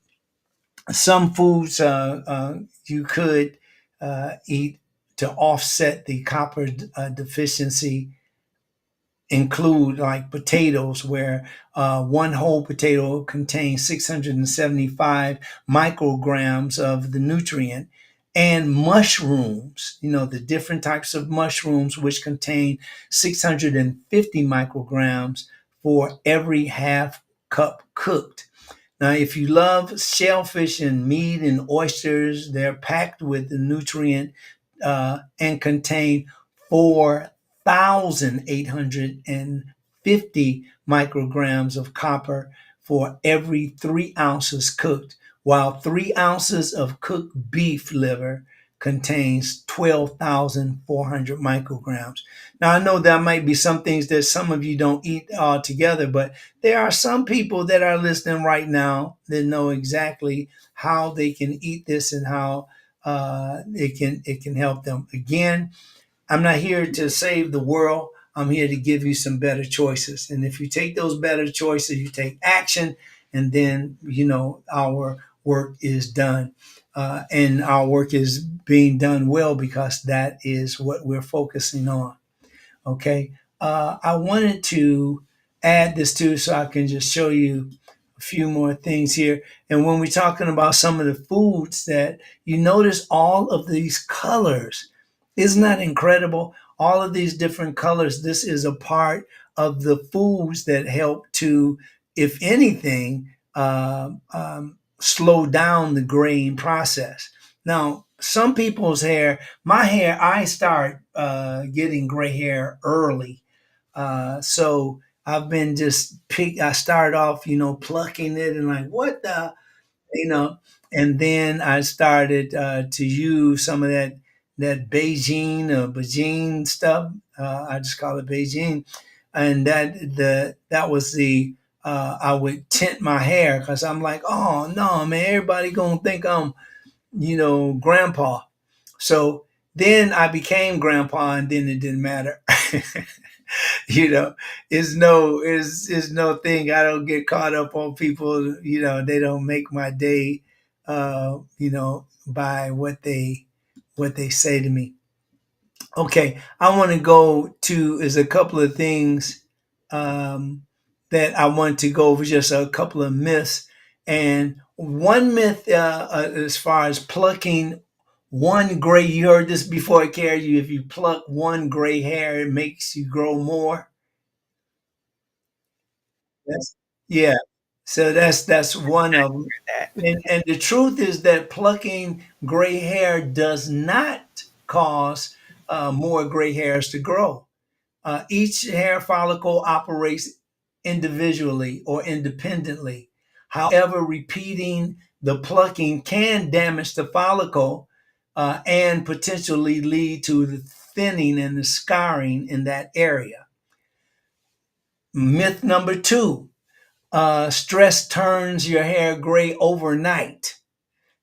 some foods you could eat to offset the copper deficiency include like potatoes, where one whole potato contains 675 micrograms of the nutrient, and mushrooms, the different types of mushrooms, which contain 650 micrograms for every half cup cooked. Now, if you love shellfish and meat and oysters, they're packed with the nutrient and contain 4,850 micrograms of copper for every 3 ounces cooked, while 3 ounces of cooked beef liver contains 12,400 micrograms. Now, I know there might be some things that some of you don't eat altogether, but there are some people that are listening right now that know exactly how they can eat this and how it can help them. Again, I'm not here to save the world. I'm here to give you some better choices. And if you take those better choices, you take action, and then our work is done. And our work is being done well because that is what we're focusing on. Okay. I wanted to add this too so I can just show you a few more things here. And when we're talking about some of the foods, that you notice all of these colors. Isn't that incredible? All of these different colors. This is a part of the foods that help to, if anything, slow down the graying process. Now, some people's hair, my hair, I start getting gray hair early. So I've been I started off, plucking it and like, what the, you know, and then I started to use some of that Beijing stuff. I just call it Beijing, and that was I would tint my hair because I'm like, oh no, man, everybody gonna think I'm grandpa. So then I became grandpa, and then it didn't matter. you know, it's no thing. I don't get caught up on people. They don't make my day. By what they say to me. Okay, I want to go to is a couple of things um, that I want to go over, just a couple of myths. And one myth, as far as plucking one gray, you heard this before, Carrie. If you pluck one gray hair, it makes you grow more. That's, yeah. So that's one of them. That. And the truth is that plucking gray hair does not cause more gray hairs to grow. Each hair follicle operates individually or independently. However, repeating the plucking can damage the follicle and potentially lead to the thinning and the scarring in that area. Myth number two, stress turns your hair gray overnight.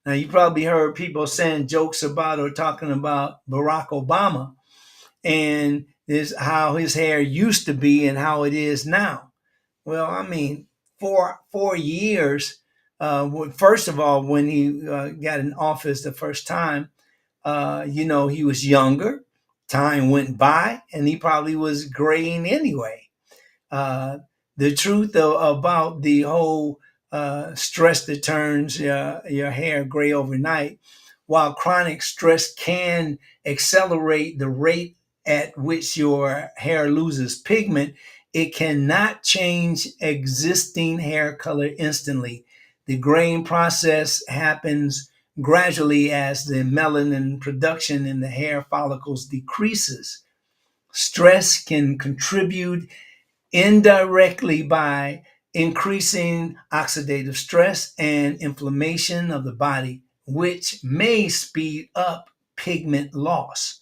Now, you probably heard people saying jokes about or talking about Barack Obama and is how his hair used to be and how it is now. Well, I mean, for 4 years, first of all, when he got in office the first time, he was younger. Time went by, and he probably was graying anyway. Uh, the truth, though, about the whole stress that turns your hair gray overnight, while chronic stress can accelerate the rate at which your hair loses pigment, it cannot change existing hair color instantly. The graying process happens gradually as the melanin production in the hair follicles decreases. Stress can contribute indirectly by increasing oxidative stress and inflammation of the body, which may speed up pigment loss.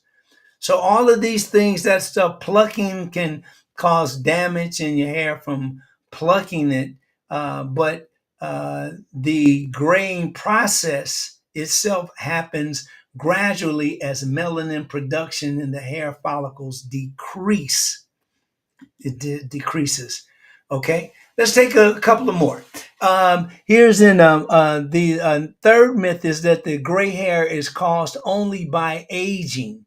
So, all of these things, that stuff, plucking can cause damage in your hair from plucking it, but the graying process itself happens gradually as melanin production in the hair follicles decrease. Decreases. Okay, let's take a couple of more. Here's in the third myth is that the gray hair is caused only by aging.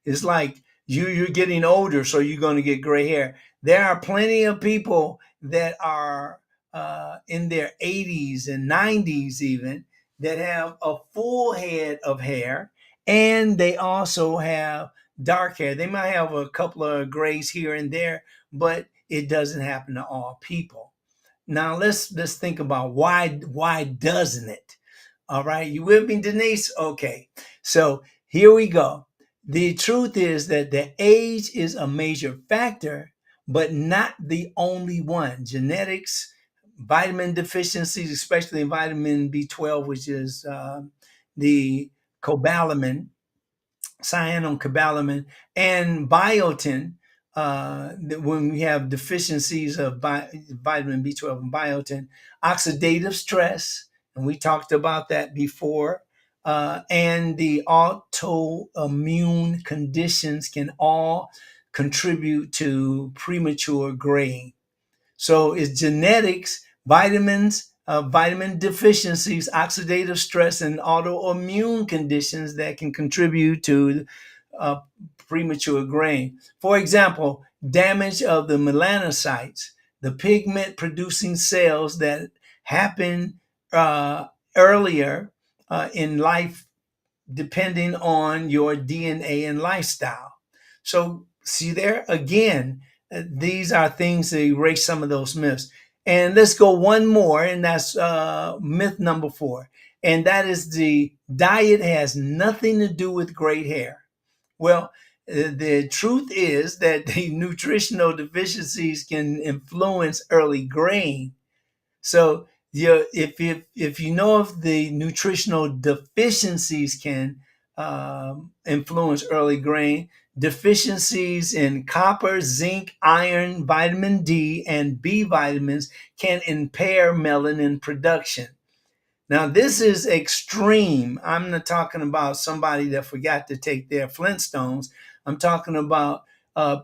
It's like you're getting older, so you're going to get gray hair. There are plenty of people that are in their 80s and 90s even that have a full head of hair, and they also have dark hair. They might have a couple of grays here and there, but it doesn't happen to all people. Now let's think about why doesn't it? All right, you with me, Denise? Okay, so here we go. The truth is that the age is a major factor, but not the only one. Genetics, vitamin deficiencies, especially vitamin B12, which is the cobalamin, cyanocobalamin, and biotin. When we have deficiencies of vitamin B12 and biotin, oxidative stress, and we talked about that before, and the autoimmune conditions can all contribute to premature graying. So it's genetics, vitamins, vitamin deficiencies, oxidative stress, and autoimmune conditions that can contribute to uh, premature graying. For example, damage of the melanocytes, the pigment producing cells that happen uh, earlier in life depending on your DNA and lifestyle. So, see there again, these are things that erase some of those myths. And let's go one more, and that's myth number 4. And that is the diet has nothing to do with great hair. Well, the truth is that the nutritional deficiencies can influence early graying. So if you know if the nutritional deficiencies can influence early grain, deficiencies in copper, zinc, iron, vitamin D, and B vitamins can impair melanin production. Now, this is extreme. I'm not talking about somebody that forgot to take their Flintstones. I'm talking about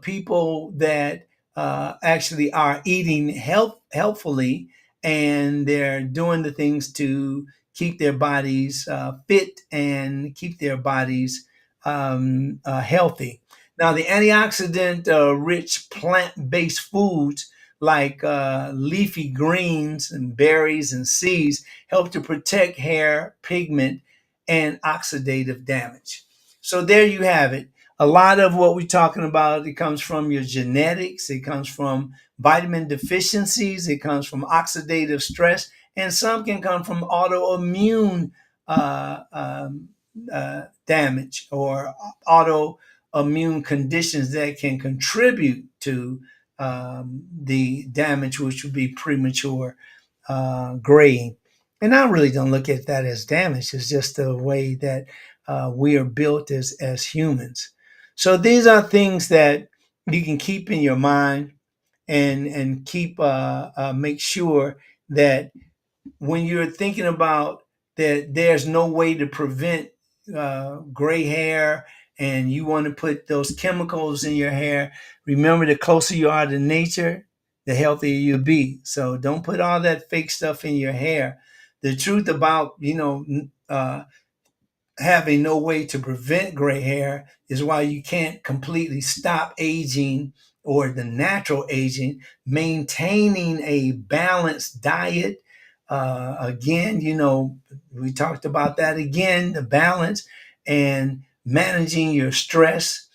people that actually are eating healthfully, and they're doing the things to keep their bodies fit and keep their bodies healthy. Now, the antioxidant rich plant based foods like leafy greens and berries and seeds help to protect hair, pigment, and oxidative damage. So there you have it. A lot of what we're talking about, it comes from your genetics, it comes from vitamin deficiencies, it comes from oxidative stress, and some can come from autoimmune damage or autoimmune conditions that can contribute to the damage, which would be premature graying. And I really don't look at that as damage. It's just the way that we are built as humans. So these are things that you can keep in your mind and keep make sure that when you're thinking about that there's no way to prevent gray hair and you want to put those chemicals in your hair, remember the closer you are to nature, the healthier you'll be. So don't put all that fake stuff in your hair. The truth about, having no way to prevent gray hair is why you can't completely stop aging or the natural aging, maintaining a balanced diet. Again, we talked about that again, the balance and managing your stress,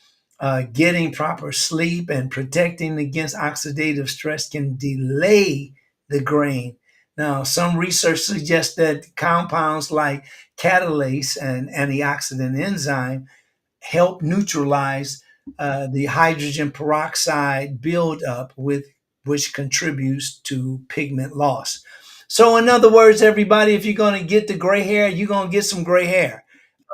getting proper sleep, and protecting against oxidative stress can delay the grain. Now, some research suggests that compounds like catalase and antioxidant enzyme help neutralize the hydrogen peroxide buildup, with which contributes to pigment loss. So, in other words, everybody, if you're going to get the gray hair, you're going to get some gray hair.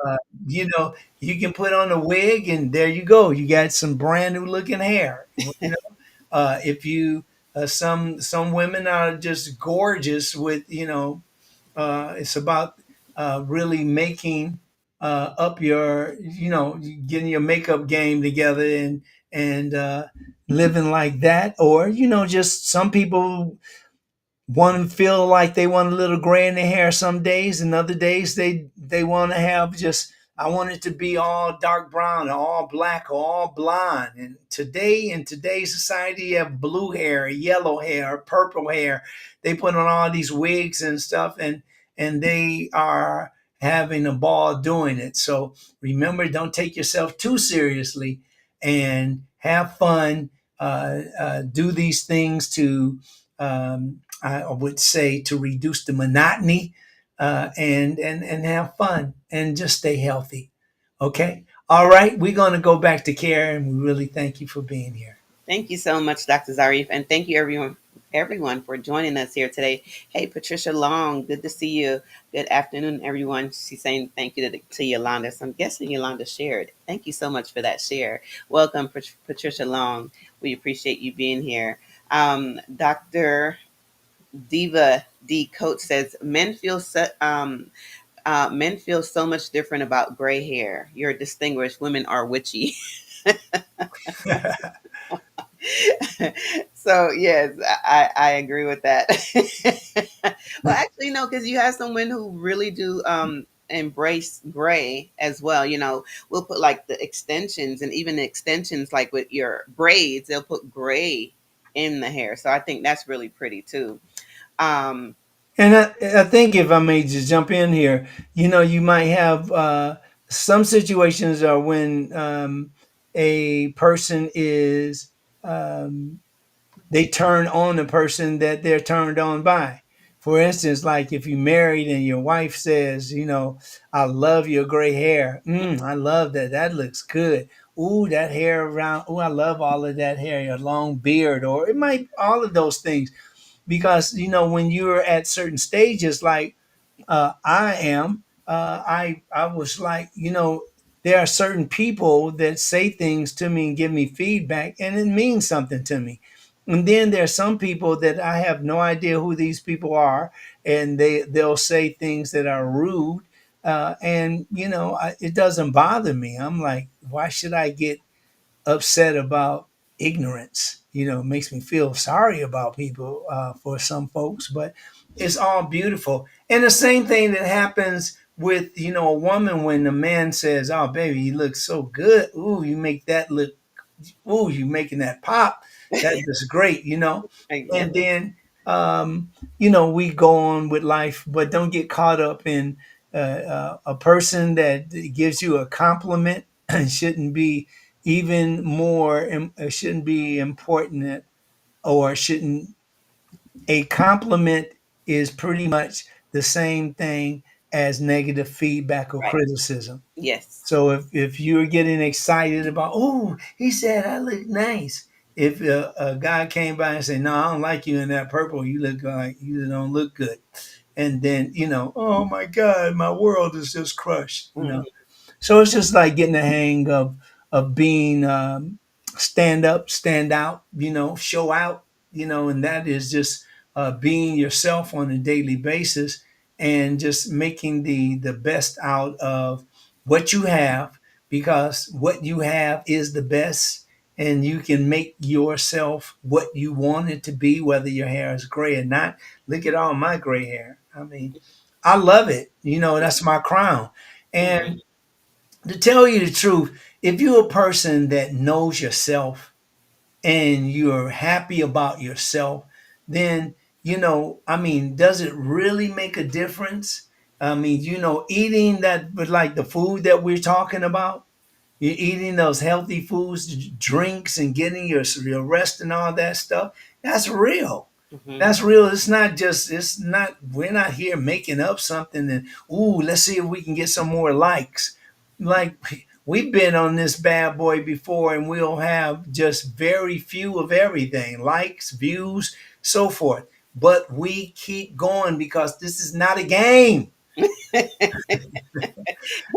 Uh, you can put on a wig, and there you go. You got some brand new looking hair. If you some women are just gorgeous with it's about really making up your, getting your makeup game together and living like that, or just some people want to feel like they want a little gray in their hair some days, and other days they want to have just, I want it to be all dark brown or all black or all blonde. And today, in today's society, you have blue hair, yellow hair, purple hair. They put on all these wigs and stuff, and they are having a ball doing it. So remember, don't take yourself too seriously and have fun. Do these things to I would say, to reduce the monotony, and have fun and just stay healthy. Okay. All right. We're going to go back to Kara, and we really thank you for being here. Thank you so much, Dr. Zarif, and thank you everyone for joining us here today. Hey, Patricia Long, good to see you. Good afternoon, everyone. She's saying thank you to Yolanda. So I'm guessing Yolanda shared. Thank you so much for that share. Welcome, Patricia Long. We appreciate you being here. Dr. Diva D. Coach says men feel so much different about gray hair. You're distinguished. Women are witchy. So yes, I agree with that. Well, actually, no, because you have some women who really do embrace gray as well. We'll put like the extensions, and even the extensions, like with your braids, they'll put gray in the hair. So I think that's really pretty too. Um, And I think, if I may just jump in here, you might have some situations are when a person is, um, they turn on the person that they're turned on by. For instance, like if you married and your wife says, I love your gray hair. I love that. That looks good. Ooh, that hair around. Ooh, I love all of that hair, your long beard, or it might, all of those things. Because, when you're at certain stages, like I am. I was like, there are certain people that say things to me and give me feedback, and it means something to me. And then there are some people that I have no idea who these people are, and they'll say things that are rude, and it doesn't bother me. I'm like, why should I get upset about ignorance? It makes me feel sorry about people, for some folks, but it's all beautiful. And the same thing that happens with, a woman, when the man says, "Oh, baby, you look so good. Ooh, you make that look. Ooh, you making that pop. That is great." yeah, And then, we go on with life, but don't get caught up in a person that gives you a compliment shouldn't be even more, shouldn't be important, or shouldn't, a compliment is pretty much the same thing as negative feedback or right. criticism. Yes. So if you're getting excited about, oh, he said I look nice. If a guy came by and said, no, I don't like you in that purple, you look like you don't look good. And then, oh my God, my world is just crushed. Mhm. So it's just like getting the hang of being, stand up, stand out, show out, and that is just being yourself on a daily basis, and just making the best out of what you have, because what you have is the best, and you can make yourself what you want it to be, whether your hair is gray or not. Look at all my gray hair. I mean, I love it. That's my crown. Mhm. And to tell you the truth, if you're a person that knows yourself and you're happy about yourself, then, I mean, does it really make a difference? I mean, eating that, but like the food that we're talking about, you're eating those healthy foods, drinks, and getting your rest and all that stuff. That's real. Mhm. That's real. It's not just, it's not, we're not here making up something and, ooh, let's see if we can get some more likes. Like, we've been on this bad boy before, and we'll have just very few of everything, likes, views, so forth. But we keep going because this is not a game.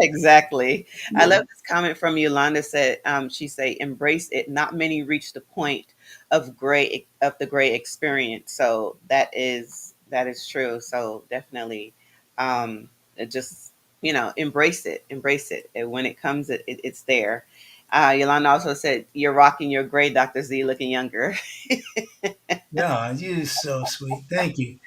Exactly. I Yeah. love this comment from Yolanda. Said she say embrace it. Not many reach the point of the gray experience. So that is true. So definitely, It just, embrace it, embrace it. And when it comes, it's there. Yolanda also said, "You're rocking your gray, Dr. Z, looking younger." Yeah, you're so sweet. Thank you.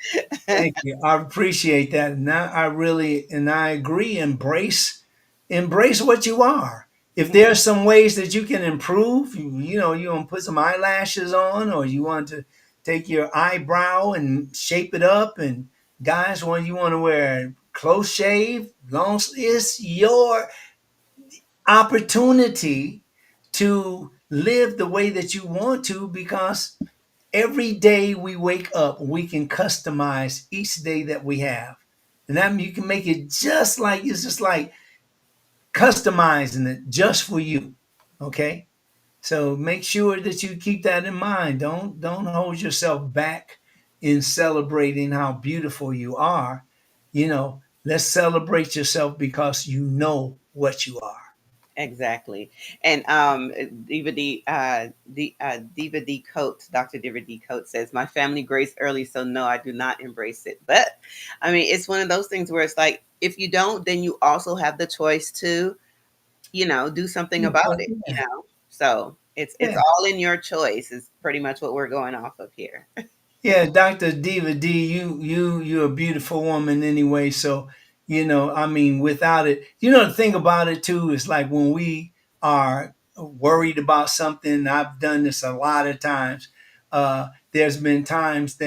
Thank you. I appreciate that. And I really and I agree. Embrace what you are. If there are some ways that you can improve, you want to put some eyelashes on, or you want to take your eyebrow and shape it up. And guys, when you want to wear close shave, long, it's your opportunity to live the way that you want to, because every day we wake up, we can customize each day that we have. And that you can make it it's just like customizing it just for you. Okay. So make sure that you keep that in mind. Don't hold yourself back in celebrating how beautiful you are. Let's celebrate yourself because you know what you are. Exactly. And Diva D Coates, Dr. Diva D Coates says, "My family grace early, so no, I do not embrace it." But I mean, it's one of those things where it's like, if you don't, then you also have the choice to, do something about it, Yeah. So it's Yeah. all in your choice, is pretty much what we're going off of here. Yeah, Dr. Diva D, you're a beautiful woman anyway. So, I mean, without it, the thing about it too is like when we are worried about something, I've done this a lot of times. There's been times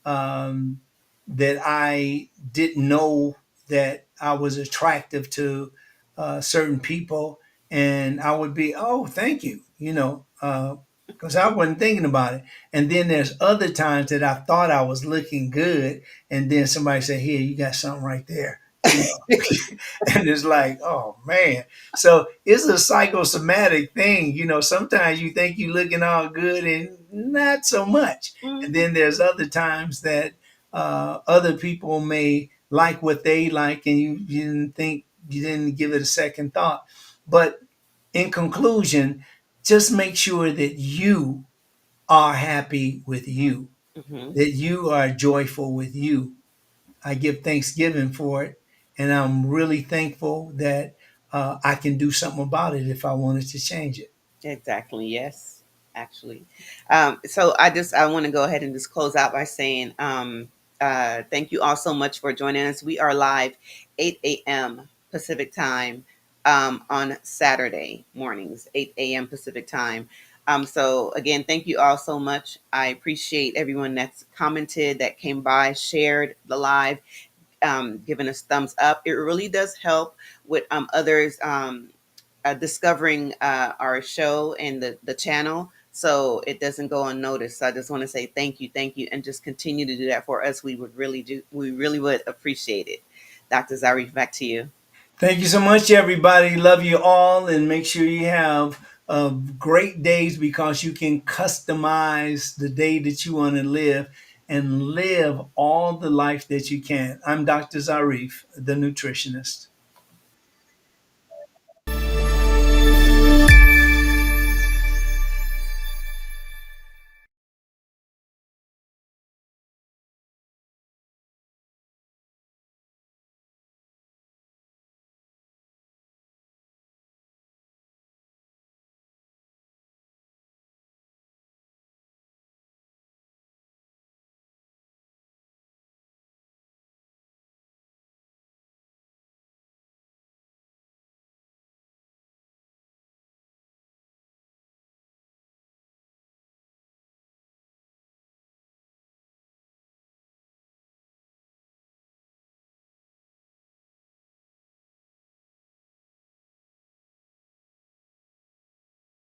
um, that I didn't know that I was attractive to certain people, and I would be, oh, thank you, because I wasn't thinking about it. And then there's other times that I thought I was looking good, and then somebody said, "Here, you got something right there." And it's like, oh man. So it's a psychosomatic thing. Sometimes you think you're looking all good and not so much. And Mhm. then there's other times that other people may like what they like, and you didn't give it a second thought. But in conclusion, just make sure that you are happy with you, Mhm. that you are joyful with you. I give Thanksgiving for it, and I'm really thankful that I can do something about it if I wanted to change it. Exactly. Yes, actually. So I want to go ahead and just close out by saying, thank you all so much for joining us. We are live 8 a.m. Pacific time, on Saturday mornings, 8 a.m. Pacific time. So again, thank you all so much. I appreciate everyone that's commented, that came by, shared the live, giving us thumbs up. It really does help with others discovering our show and the channel, so it doesn't go unnoticed. So I just want to say thank you, and just continue to do that for us. We really would appreciate it. Dr. Zarif, back to you. Thank you so much, everybody. Love you all, and make sure you have great days, because you can customize the day that you want to live and live all the life that you can. I'm Dr. Zarif, the nutritionist.